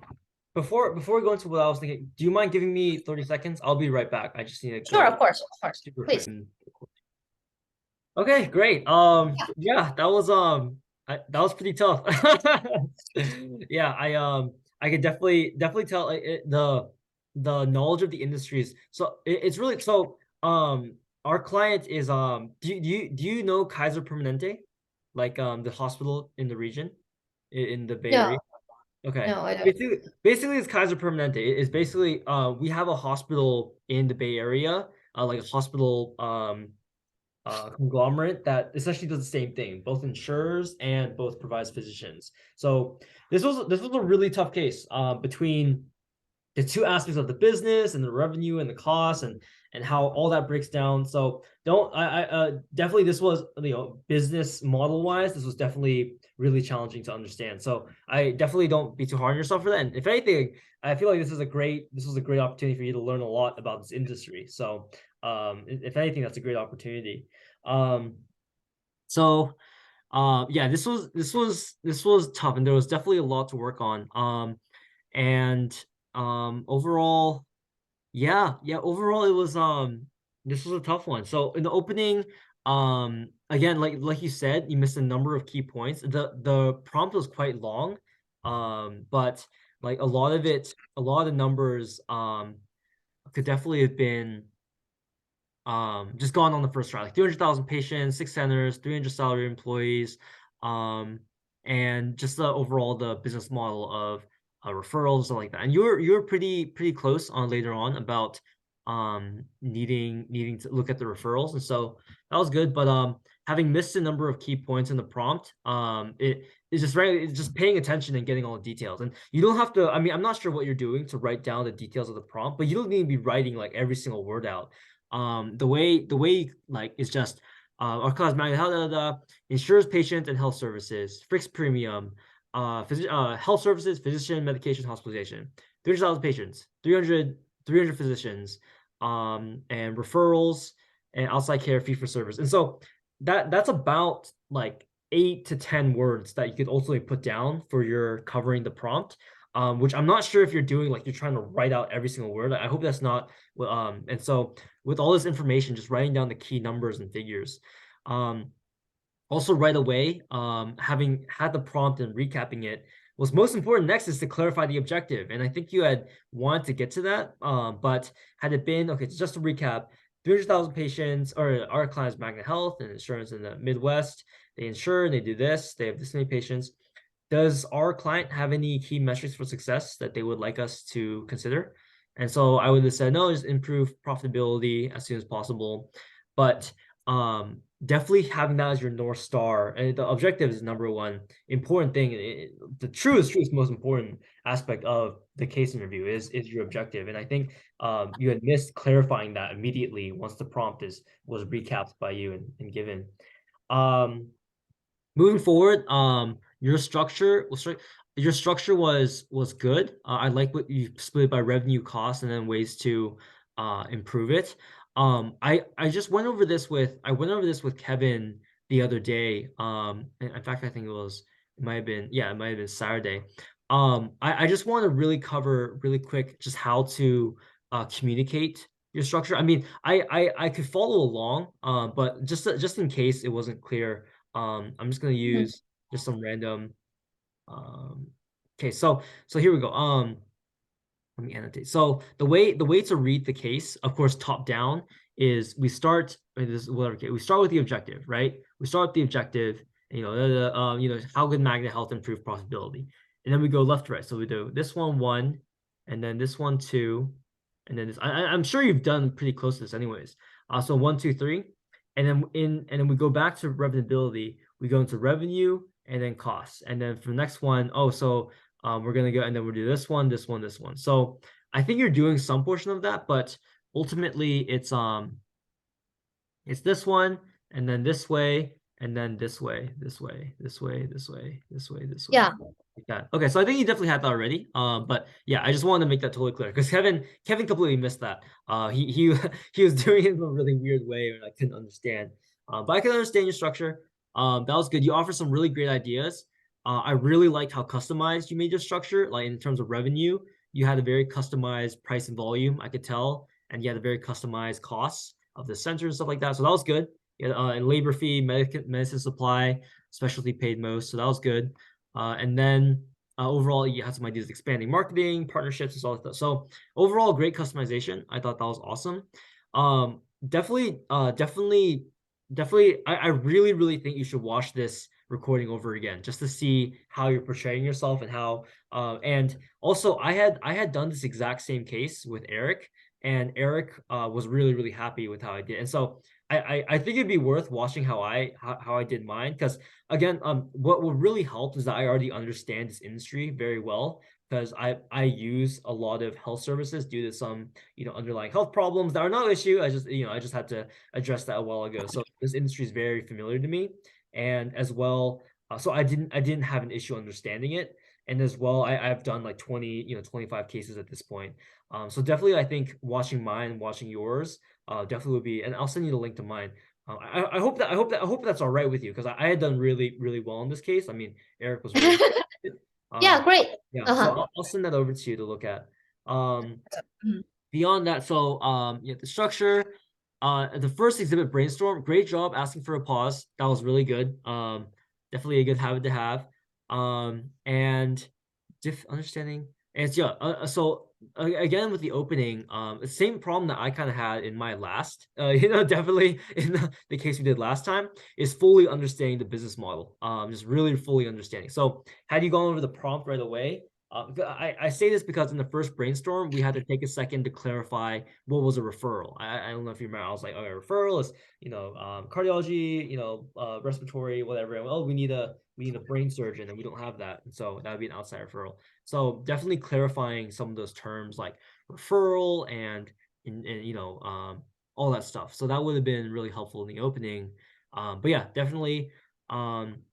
Before we go into what I was thinking, do you mind giving me 30 seconds? I'll be right back. I just need to Sure, go of course, super quick. please. Okay, great. Yeah, that was pretty tough. Yeah, I could definitely tell the knowledge of the industries. So it's really so our client is do you know Kaiser Permanente, like the hospital in the region in the Bay Area? No, Okay. no, I don't. Basically it's Kaiser Permanente. It's basically we have a hospital in the Bay Area, like a hospital conglomerate that essentially does the same thing, both insures and both provides physicians. So this was a really tough case between the two aspects of the business and the revenue and the cost and how all that breaks down. So don't I definitely this was business model wise, this was definitely really challenging to understand. So I definitely don't be too hard on yourself for that. And if anything, I feel like this was a great opportunity for you to learn a lot about this industry. So if anything, that's a great opportunity. Um so yeah, this was tough and there was definitely a lot to work on. And overall, yeah, overall it was this was a tough one. So in the opening, again, like you said, you missed a number of key points. The prompt was quite long, but like a lot of the numbers could definitely have been just gone on the first try, like 300,000 patients, 6 centers, 300 salary employees, um and just the overall the business model of referrals and like that. And you were pretty close on later on about needing to look at the referrals, and so that was good. But having missed a number of key points in the prompt, it's just paying attention and getting all the details. And you don't have to, I mean, I'm not sure what you're doing to write down the details of the prompt, but you don't need to be writing like every single word out. The way like is just our class Magna insures patients and health services, fixed premium, health services, physician, medication, hospitalization, 300,000 patients, 300 physicians, and referrals and outside care, fee for service. And so that's about like 8 to 10 words that you could also put down for your covering the prompt. Which I'm not sure if you're doing like you're trying to write out every single word. I hope that's not. And so with all this information, just writing down the key numbers and figures. Um, Also right away, having had the prompt and recapping it, what's most important next is to clarify the objective. And I think you had wanted to get to that, but had it been, okay, so just to recap, 300,000 patients, or our clients, Magna Health and insurance in the Midwest, they insure, they do this, they have this many patients. Does our client have any key metrics for success that they would like us to consider? And so I would have said, no, just improve profitability as soon as possible. But definitely having that as your North Star, and the objective is number one important thing. The truest most important aspect of the case interview is your objective. And I think you had missed clarifying that immediately once the prompt was recapped by you and given. Um, Moving forward, your structure was good. I like what you split it by revenue, cost, and then ways to improve it. I just went over this with Kevin the other day. In fact, I think it might have been Saturday. I just want to really cover really quick just how to communicate your structure. I mean, I could follow along, but just in case it wasn't clear. I'm just gonna Mhm. use just some random. Um, okay, so here we go. Let me annotate. So the way to read the case, of course, top down is we start. This is whatever. Okay, we start with the objective, right? We start with the objective. How could Magna Health improve profitability, and then we go left to right. So we do this one, and then this one two, and then this. I'm sure you've done pretty close to this, anyways. So 1, 2, 3, and then we go back to revenability. We go into revenue and then costs, and then for the next one, we're gonna go and then we'll do this one, this one, this one. So I think you're doing some portion of that, but ultimately it's this one and then this way and then this way, this way, this way, this way, this way, this way. Yeah, Like that. Okay, so I think you definitely had that already. But yeah, I just wanted to make that totally clear because Kevin completely missed that. He he was doing it in a really weird way and I couldn't understand. But I can understand your structure. That was good. You offered some really great ideas. I really liked how customized you made your structure. Like in terms of revenue, you had a very customized price and volume, I could tell, and you had a very customized costs of the center and stuff like that. So that was good. Yeah, and labor fee, medicine supply, specialty paid most. So that was good. And then overall, you had some ideas expanding marketing, partnerships, and all that stuff. So overall, great customization. I thought that was awesome. Definitely, I really think you should watch this recording over again just to see how you're portraying yourself and how. And also, I had done this exact same case with Eric, and Eric was really happy with how I did. And so I think it'd be worth watching how I did mine, because again, what will really help is that I already understand this industry very well, because I use a lot of health services due to some, underlying health problems that are no issue. I just had to address that a while ago. So this industry is very familiar to me, and as well, so I didn't have an issue understanding it. And as well, I've done like 20, 25 cases at this point. So definitely, I think watching mine, watching yours, definitely would be, and I'll send you the link to mine. I hope that's all right with you, because I had done really, really well in this case. I mean, Eric was really good. Yeah, great. Yeah, so Uh-huh. I'll send that over to you to look at. Um, Mhm. Beyond that, so yeah, the structure, the first exhibit brainstorm, great job asking for a pause. That was really good. Definitely a good habit to have. And diff understanding, and it's, yeah, so again with the opening, the same problem that I kind of had in my last, definitely in the case we did last time, is fully understanding the business model. Just really fully understanding. So had you gone over the prompt right away, I say this because in the first brainstorm, we had to take a second to clarify what was a referral. I don't know if you remember. I was like, okay, referral is, cardiology, respiratory, whatever. And, oh, we need a brain surgeon, and we don't have that, and so that would be an outside referral. So definitely clarifying some of those terms like referral and all that stuff. So that would have been really helpful in the opening. But yeah, definitely. Um,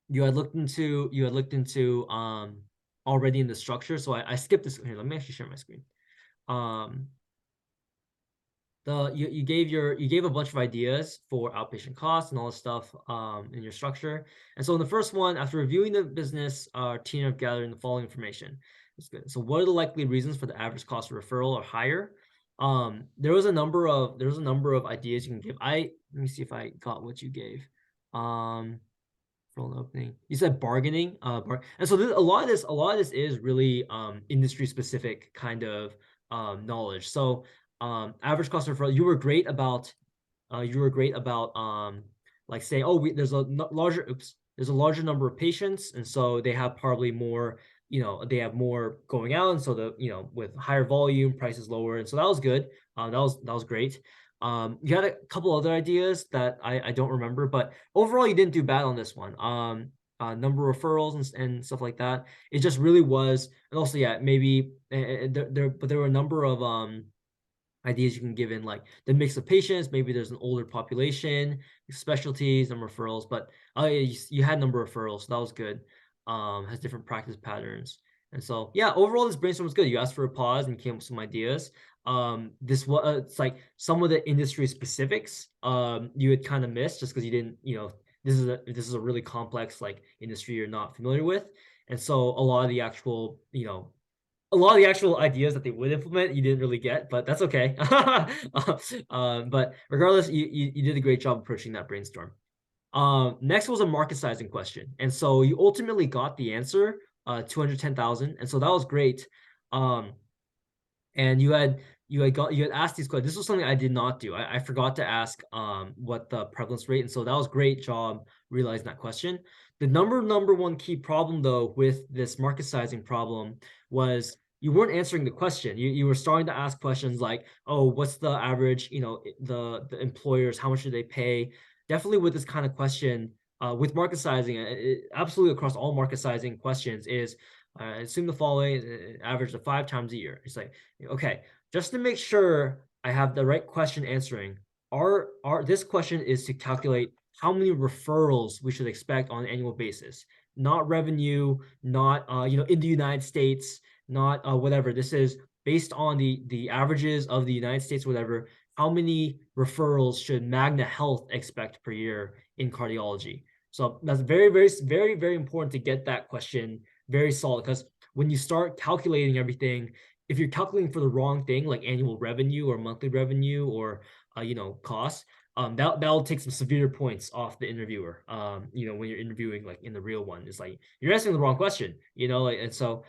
you had looked into already in the structure. So I skipped this here. Let me actually share my screen. Um you gave a bunch of ideas for outpatient costs and all this stuff in your structure. And so in the first one, after reviewing the business, our team have gathered the following information. It's good. So what are the likely reasons for the average cost of referral or higher? There was a number of ideas you can give. Let me see if I got what you gave. For an opening. You said bargaining, and so a lot of this is really industry specific kind of knowledge. So average cost of referral, you were great about like saying, oh, there's a larger number of patients, and so they have probably more, they have more going out, and so with higher volume, price is lower, and so that was good. That was great. You had a couple other ideas that I don't remember, but overall you didn't do bad on this one. Number of referrals and stuff like that. It just really was, and also, yeah, maybe there were a number of ideas you can give in, like the mix of patients. Maybe there's an older population, specialties, and referrals. But yeah, you had number of referrals, so that was good. Has different practice patterns, and so yeah, overall this brainstorm was good. You asked for a pause and came up with some ideas. This was it's like some of the industry specifics you had kind of missed just because you didn't, this is a really complex like industry you're not familiar with, and so a lot of the actual ideas that they would implement, you didn't really get, but that's okay. But regardless, you did a great job approaching that brainstorm. Next was a market sizing question, and so you ultimately got the answer, 210,000, and so that was great. Um, and you had asked these questions. This was something I did not do. I forgot to ask what the prevalence rate, and so that was great job realizing that question. The number one key problem though with this market sizing problem was you weren't answering the question. You were starting to ask questions like, oh, what's the average, the employers, how much do they pay? Definitely with this kind of question, with market sizing, absolutely across all market sizing questions is, assume the following, average of 5 times a year. It's like, okay, just to make sure I have the right question answering, this question is to calculate how many referrals we should expect on an annual basis, not revenue, not in the United States, not whatever. This is based on the averages of the United States, whatever. How many referrals should Magna Health expect per year in cardiology? So that's very, very, very, very important to get that question very solid, because when you start calculating everything, if you're calculating for the wrong thing, like annual revenue or monthly revenue or costs, that'll take some severe points off the interviewer. When you're interviewing like in the real one, it's like you're asking the wrong question, and so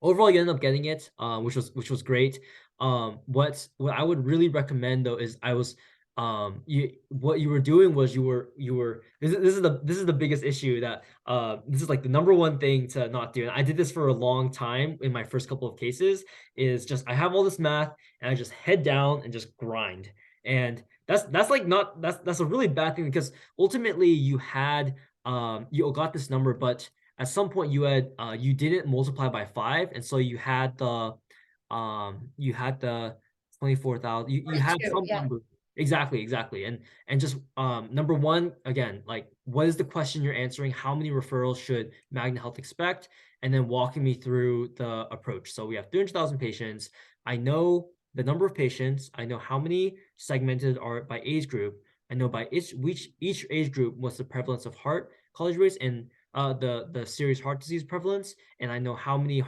overall you end up getting it, which was great. What I would really recommend though is what you were doing was this is the biggest issue that this is like the number one thing to not do. And I did this for a long time in my first couple of cases, is just I have all this math and I just head down and just grind. And that's like not that's a really bad thing because ultimately you had you got this number, but at some point you didn't multiply by 5, and so you had the 24,000, you had 42, some yeah. number. Exactly. And just number one, again, like what is the question you're answering? How many referrals should Magna Health expect? And then walking me through the approach. So we have 300,000 patients. I know the number of patients. I know how many segmented are by age group. I know by each age group what's the prevalence of heart college rates and the serious heart disease prevalence. And I know how many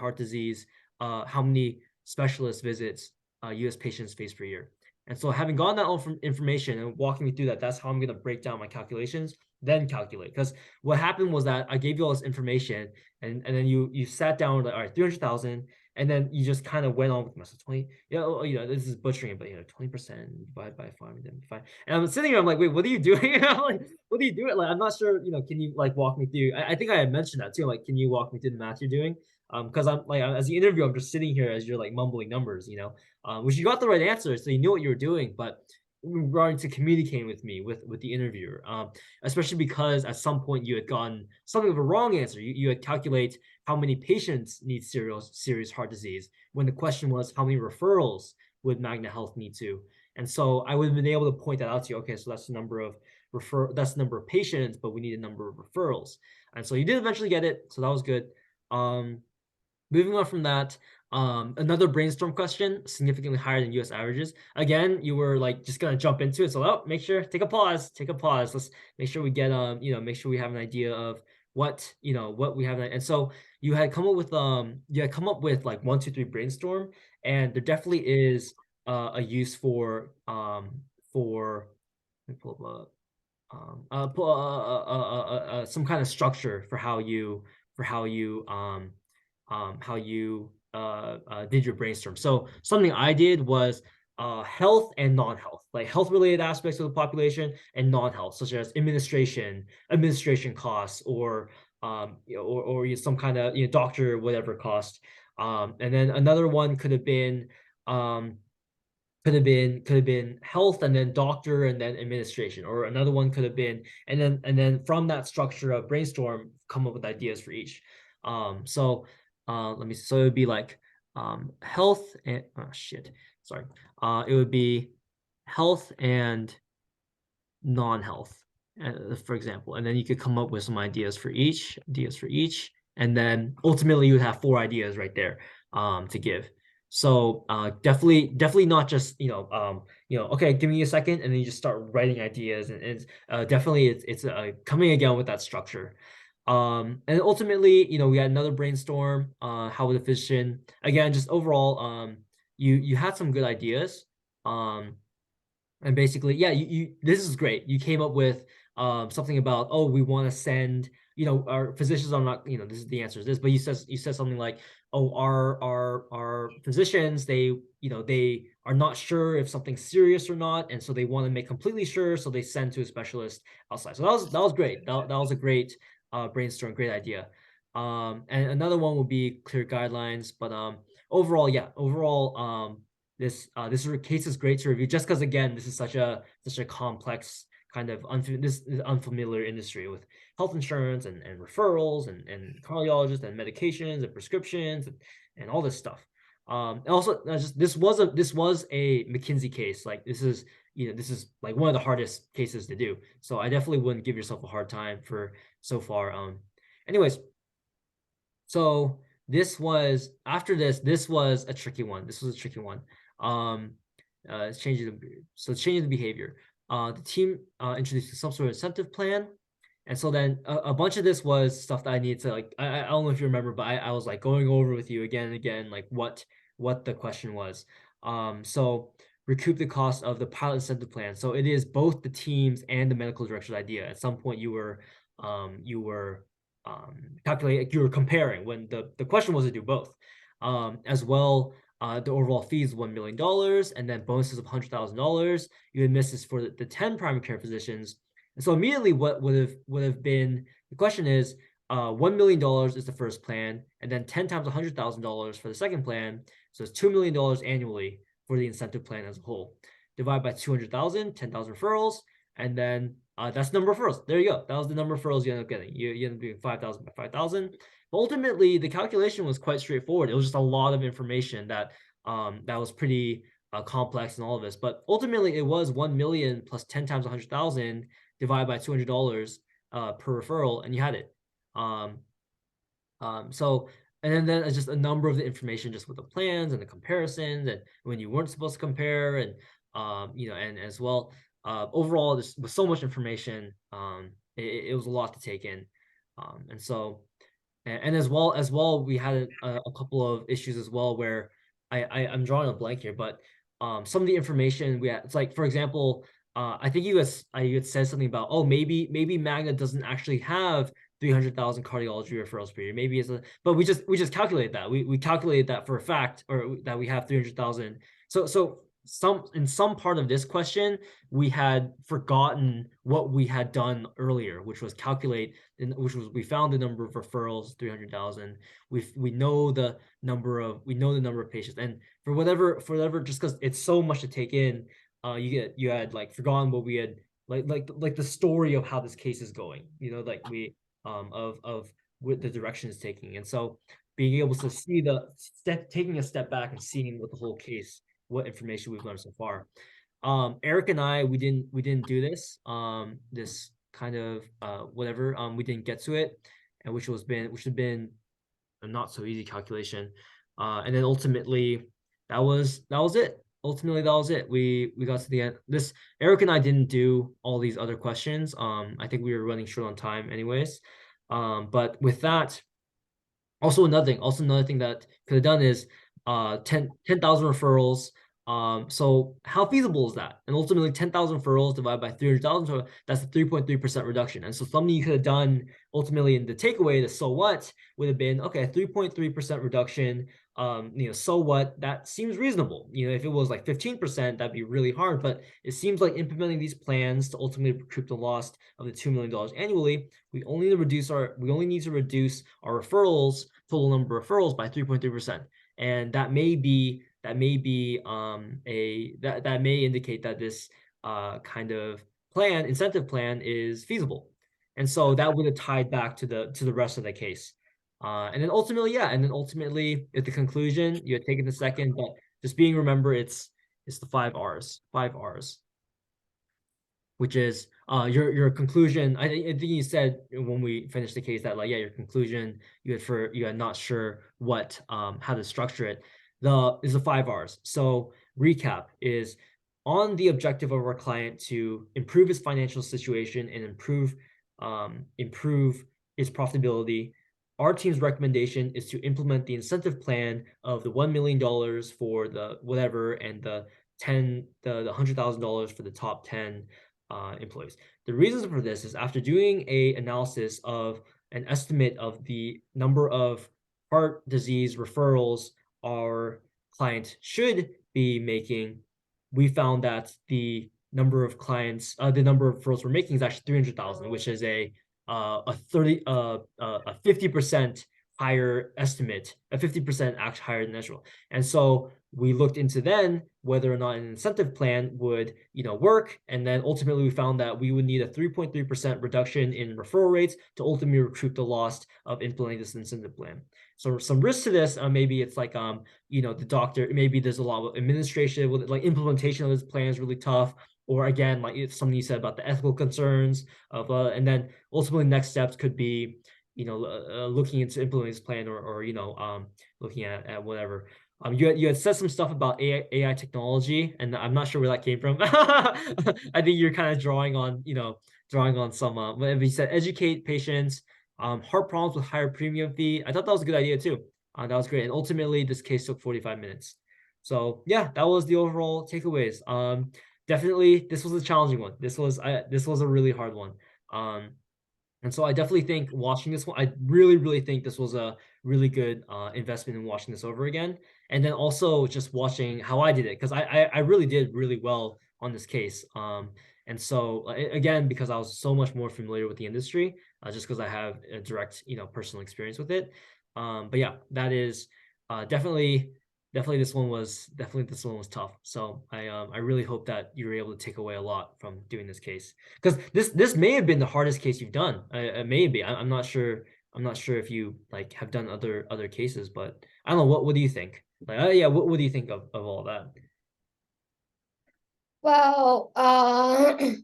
specialist visits U.S. patients face per year. And so having gotten that all from information and walking me through that, that's how I'm going to break down my calculations, then calculate. Because what happened was that I gave you all this information and then you sat down like, all right, 300,000, and then you just kind of went on with myself 20, this is butchering it, but 20% divided by 5 and then 5. And I'm sitting here, I'm like, wait, what are you doing? Like, what are you doing? Like, I'm not sure, can you like walk me through? I think I had mentioned that too. Like, can you walk me through the math you're doing? Because I'm like, as the interview, I'm just sitting here as you're like mumbling numbers, which you got the right answer, so you knew what you were doing, but regarding to communicating with me with the interviewer, especially because at some point you had gotten something of a wrong answer. You had calculate how many patients need serious heart disease when the question was how many referrals would Magna Health need to. And so I would have been able to point that out to you. Okay, so that's the number of that's the number of patients, but we need a number of referrals. And so you did eventually get it, so that was good. Moving on from that, another brainstorm question, significantly higher than US averages. Again, you were like just gonna jump into it. So make sure, take a pause. Let's make sure we get make sure we have an idea of what we have. And so you had come up with like 1, 2, 3 brainstorm, and there definitely is a use for let me pull up some kind of structure for how you did your brainstorm. So something I did was health and non-health, like health related aspects of the population and non-health, such as administration costs, or some kind of doctor whatever cost. And then another one um, could have been health and then doctor and then administration, or another one could have been, and then from that structure of brainstorm come up with ideas for each. So let me, so it would be like health and oh shit, sorry, it would be health and non-health, for example, and then you could come up with some ideas for each, and then ultimately you would have 4 ideas right there to give. So definitely not just okay, give me a second, and then you just start writing ideas, and definitely it's coming again with that structure. And ultimately, we had another brainstorm. How would a physician, again, just overall, you had some good ideas. And basically, yeah, you this is great. You came up with something about, oh, we want to send, our physicians are not, this is the answer to this, but you said something like, oh, our physicians, they are not sure if something's serious or not, and so they want to make completely sure, so they send to a specialist outside. So that was great. That was a great brainstorm, great idea. And another one would be clear guidelines, but overall, yeah, overall, this case is great to review just because, again, this is such a complex kind of this is unfamiliar industry with health insurance and referrals and cardiologists and medications and prescriptions and all this stuff. And also just this was a McKinsey case. Like this is like one of the hardest cases to do. So I definitely wouldn't give yourself a hard time for so far. Anyways, so this was after this was a tricky one. This was a tricky one. It's changing the behavior. The team introduced some sort of incentive plan, and so then a bunch of this was stuff that I need to like. I don't know if you remember, but I was like going over with you again and again, like what the question was. So recoup the cost of the pilot incentive plan. So it is both the teams and the medical director's idea. At some point, you were calculating, you were comparing when the question was to do both, as well. The overall fee is $1 million, and then bonuses of $100,000. You had missed this for the 10 primary care physicians. And so immediately what would have been, the question is, $1 million is the first plan, and then 10 times $100,000 for the second plan. So it's $2 million annually for the incentive plan as a whole. divided by 200,000, 10,000 referrals, and then that's the number of referrals. There you go. That was the number of referrals you end up getting. You end up doing 5,000 by 5,000. But ultimately, the calculation was quite straightforward. It was just a lot of information that that was pretty complex and all of this. But ultimately, it was 1 million plus 10 times 100,000 divided by $200 per referral, and you had it. So and then it's just a number of the information just with the plans and the comparisons and when you weren't supposed to compare and and as well overall there's with so much information it was a lot to take in and so and as well we had a couple of issues as well where I'm drawing a blank here, but some of the information we had, it's like for example, I think you had said something about, oh, maybe Magna doesn't actually have 300,000 cardiology referrals per year. Maybe it's but we just calculate that. We calculated that for a fact, or that we have 300,000. So in some part of this question, we had forgotten what we had done earlier, which was calculate, which was we found the number of referrals, 300,000. We know the number of patients, and for whatever just because it's so much to take in, you had like forgotten what we had like the story of how this case is going. Like we of what the direction is taking, and so being able to see taking a step back and seeing what the whole case, what information we've learned so far. Eric and I, we didn't do this this kind of whatever we didn't get to it, and which had been a not so easy calculation, and then ultimately that was it. Ultimately, that was it. We got to the end. This Eric and I didn't do all these other questions. I think we were running short on time, anyways. But with that, also another thing that could have done is 10,000 referrals. So how feasible is that? And ultimately 10,000 referrals divided by 300,000, so that's a 3.3% reduction. And so something you could have done ultimately in the takeaway, the so what would have been, okay, 3.3% reduction. So what? That seems reasonable. If it was like 15%, that'd be really hard. But it seems like implementing these plans to ultimately recoup the loss of the $2 million annually, we only need to reduce our referrals, total number of referrals, by 3.3%. And that may indicate that this kind of incentive plan is feasible. And so that would have tied back to the rest of the case. And then ultimately, at the conclusion, you had taken the second, but just remember, it's the 5 R's, which is your conclusion. I think you said when we finished the case that your conclusion, you had not sure what how to structure it. Is the 5 R's. So recap is on the objective of our client to improve his financial situation and improve its profitability. Our team's recommendation is to implement the incentive plan of the $1 million for the whatever and the $100,000 for the top 10 employees. The reasons for this is after doing a analysis of an estimate of the number of heart disease referrals our client should be making, we found that the number of referrals we're making is actually 300,000, which is a 50% higher estimate, a 50% actually higher than usual. And so we looked into then whether or not an incentive plan would work, and then ultimately we found that we would need a 3.3% reduction in referral rates to ultimately recoup the loss of implementing this incentive plan. So some risks to this, maybe it's like the doctor, maybe there's a lot of administration with like implementation of this plan is really tough, or again, like it's something you said about the ethical concerns of and then ultimately next steps could be looking into implementing this plan, or looking at whatever. You had said some stuff about AI technology, and I'm not sure where that came from. I think you're kind of drawing on some. You said educate patients, heart problems with higher premium fee. I thought that was a good idea too. That was great, and ultimately this case took 45 minutes. So yeah, that was the overall takeaways. Definitely, this was a challenging one. This was a really hard one. And so I definitely think watching this one, I really, really think this was a really good investment in watching this over again. And then also just watching how I did it, because I really did really well on this case. And so again, because I was so much more familiar with the industry, just because I have a direct, personal experience with it. But yeah, that is definitely definitely this one was tough. So I really hope that you were able to take away a lot from doing this case, because this may have been the hardest case you've done. Maybe I'm not sure. I'm not sure if you like have done other cases, but I don't know. What do you think? Like, yeah, what do you think of all that? Well, I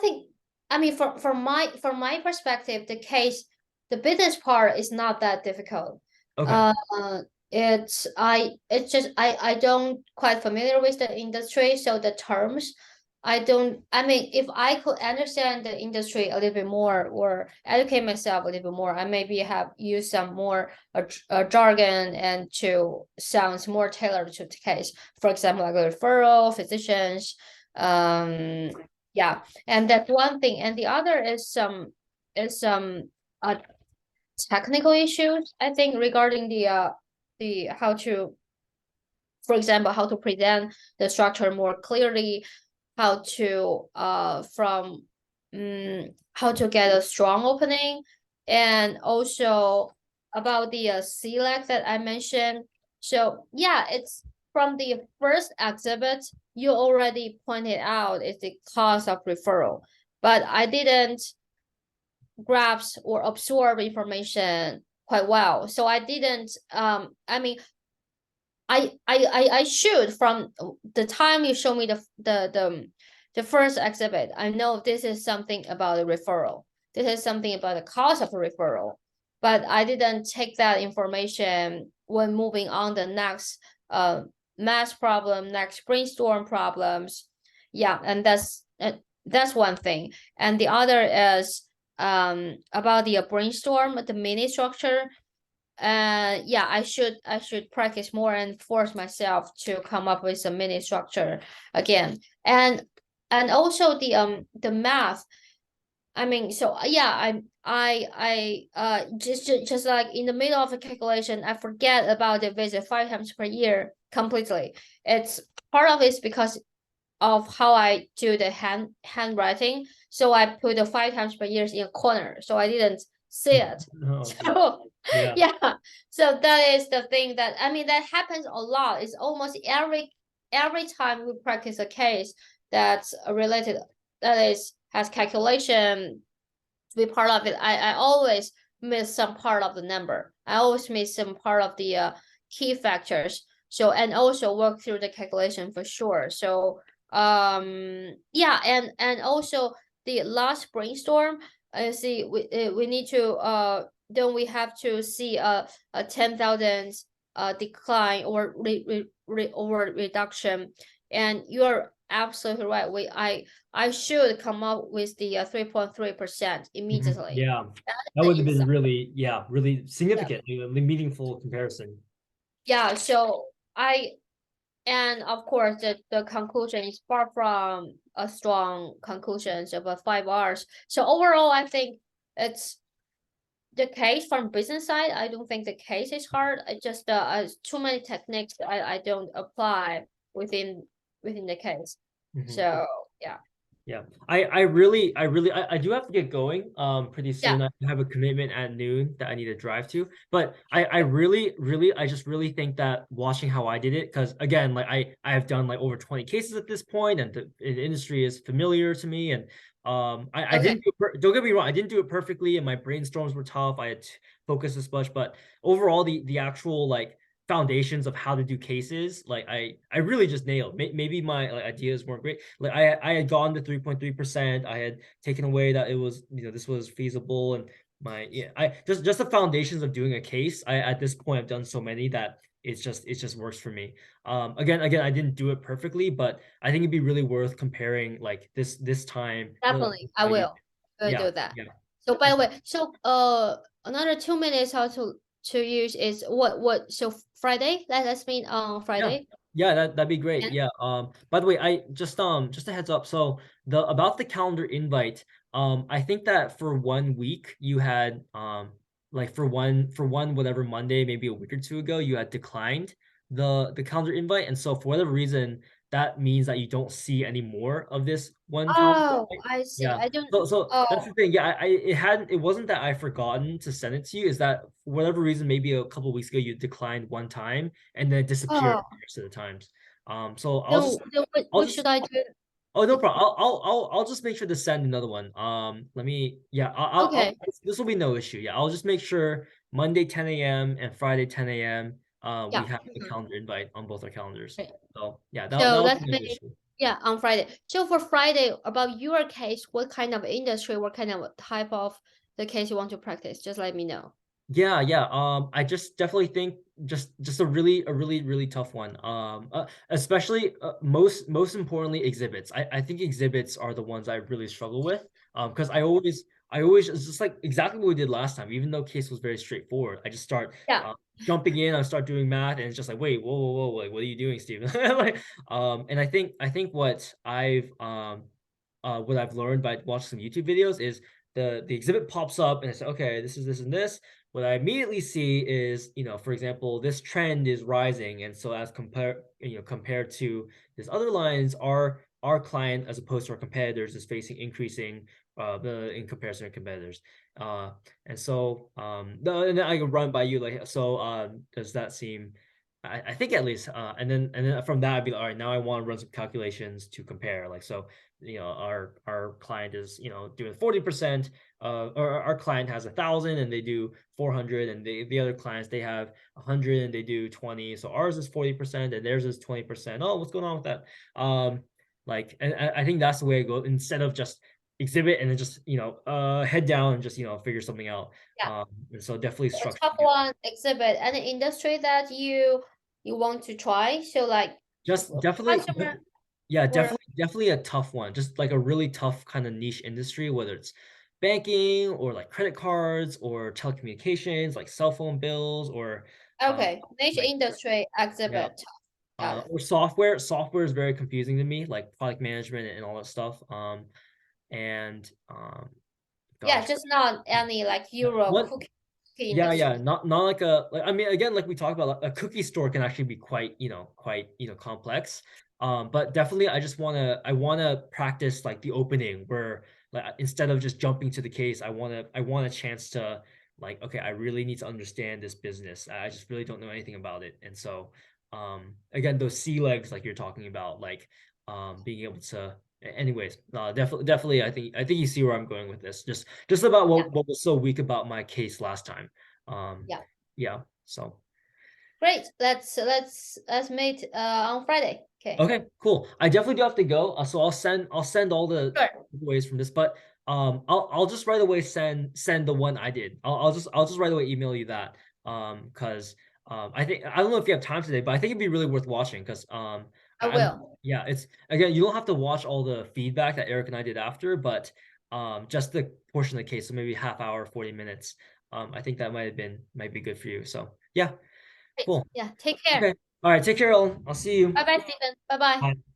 think, I mean, from my perspective, the business part is not that difficult. Okay. Uh, it's just I don't quite familiar with the industry, so the terms I don't. I mean, if I could understand the industry a little bit more or educate myself a little bit more, I maybe have used some more jargon and to sounds more tailored to the case. For example, like a referral, physicians, yeah, and that's one thing, and the other is some technical issues, I think, regarding the how to, for example, how to present the structure more clearly, how to how to get a strong opening, and also about the CLEC that I mentioned. So yeah, it's from the first exhibit you already pointed out is the cost of referral, but I didn't grasp or absorb information quite well. So I didn't I mean I should, from the time you show me the first exhibit, I know this is something about a referral. This is something about the cost of a referral. But I didn't take that information when moving on the next math problem, next brainstorm problems. Yeah, and that's one thing. And the other is about the brainstorm, the mini structure. Yeah, I should practice more and force myself to come up with a mini structure again. And also the math, I mean, so yeah, I just like in the middle of a calculation, I forget about the visit 5 times per year completely. It's part of it's because of how I do the handwriting. So I put the 5 times per year in a corner, so I didn't see it. Okay. So Yeah. yeah, so that is the thing that, I mean, that happens a lot. It's almost every time we practice a case that's related, that is has calculation to be part of it. I always miss some part of the number. I always miss some part of the key factors. So, and also work through the calculation for sure. So yeah, and also the last brainstorm, I see we need to then we have to see a 10,000 decline or or reduction. And you're absolutely right. I should come up with the 3.3% immediately. Yeah. That That would have is been really, yeah, really yeah. significant, meaningful comparison. Yeah, so I, and of course the conclusion is far from a strong conclusion of a 5 hours. So overall, I think it's the case from business side. I don't think the case is hard. I just too many techniques I don't apply within the case. Mhm. So yeah. Yeah, I do have to get going pretty Yeah. soon. I have a commitment at noon that I need to drive to. But I really I just really think that watching how I did it, because again, like I have done like over 20 cases at this point, and the industry is familiar to me. And I Okay. didn't don't get me wrong, I didn't do it perfectly, and my brainstorms were tough. I had to focus this much, but overall the actual like foundations of how to do cases, like I really just nailed. Maybe my like ideas weren't great. Like I had gone to 3.3%. I had taken away that it was, this was feasible, and my, yeah, I just the foundations of doing a case. I at this point I've done so many that it just works for me. Again I didn't do it perfectly, but I think it'd be really worth comparing like this time. Definitely, I Yeah, will. I will yeah, do that. yeah. So by the way, so another 2 minutes how to use is what so Friday? Let's meet on Yeah. Friday. Yeah, that'd be great. Yeah. Yeah. By the way, I just a heads up. So the about the calendar invite, I think that for 1 week you had like for one whatever Monday, maybe a week or two ago, you had declined the calendar invite. And so for whatever reason, that means that you don't see any more of this one calendar. Oh, Right? I see. Yeah. I don't. So that's Oh, the thing. Yeah, it wasn't that I forgotten to send it to you. Is that for whatever reason, maybe a couple weeks ago you declined one time and then it disappeared oh. the rest of the times. So Then I'll what just should I do? Oh, no problem. I'll just make sure to send another one. Let me, yeah, Okay. this will be no issue. Yeah, I'll just make sure Monday 10 a.m. and Friday 10 a.m. We Yeah. have the calendar invite on both our calendars. Great. So yeah, So that'll let's be no make, issue. yeah, on Friday. So for Friday, about your case, what kind of industry, what kind of type of the case you want to practice? Just let me know. Yeah, yeah. I just definitely think just a really tough one. Especially most importantly exhibits. I think exhibits are the ones I really struggle with. Because I always it's just like exactly what we did last time. Even though case was very straightforward, I just start Yeah. jumping in. I start doing math, and it's just like, wait, whoa, like what are you doing, Steven? Like, and I think what I've learned by watching some YouTube videos is the exhibit pops up and it's okay, this is this and this. What I immediately see is, for example, this trend is rising, and so as compared to this other lines, our client as opposed to our competitors is facing increasing in comparison to competitors. Uh, and so and then I can run by you like so. Does that seem? I think at least, and then from that I'd be like, all right, now I want to run some calculations to compare. Like so, our client is doing 40%, or our client has 1,000 and they do 400, and the other clients they have 100 and they do 20. So ours is 40% and theirs is 20%. Oh, what's going on with that? Like, and I think that's the way I go instead of just exhibit and then just head down and just figure something out. Yeah. And so definitely A structure. top one exhibit, any industry that you want to try. So like Just definitely, customer yeah, or definitely a tough one. Just like a really tough kind of niche industry, whether it's banking or like credit cards or telecommunications, like cell phone bills or uh, okay, niche like industry yeah, exhibit. Got it. or software. Software is very confusing to me, like product management and all that stuff. And Yeah, gosh, just not any like Euro what cookie Yeah, industry. yeah, not like a like I mean again like we talked about like, a cookie store can actually be quite complex. But definitely I want to practice like the opening where like instead of just jumping to the case, I want a chance to like okay, I really need to understand this business. I just really don't know anything about it. And so again those sea legs like you're talking about like being able to anyways, definitely I think you see where I'm going with this. Just about Yeah, what was so weak about my case last time. yeah. Yeah. So Great. Let's meet on Friday. Okay. okay, cool. I definitely do have to go. So I'll send all the Sure. ways from this, but I'll just right away send the one I did. I'll just right away email you that. Because I don't know if you have time today, but I think it'd be really worth watching because I I'm will. yeah, it's again you don't have to watch all the feedback that Eric and I did after, but just the portion of the case, so maybe half hour, 40 minutes. I think that might be good for you. So yeah, Great. cool. Yeah. Take care. Okay. All right, take care, Ellen. I'll see you. Bye bye, Stephen. Bye bye. Bye.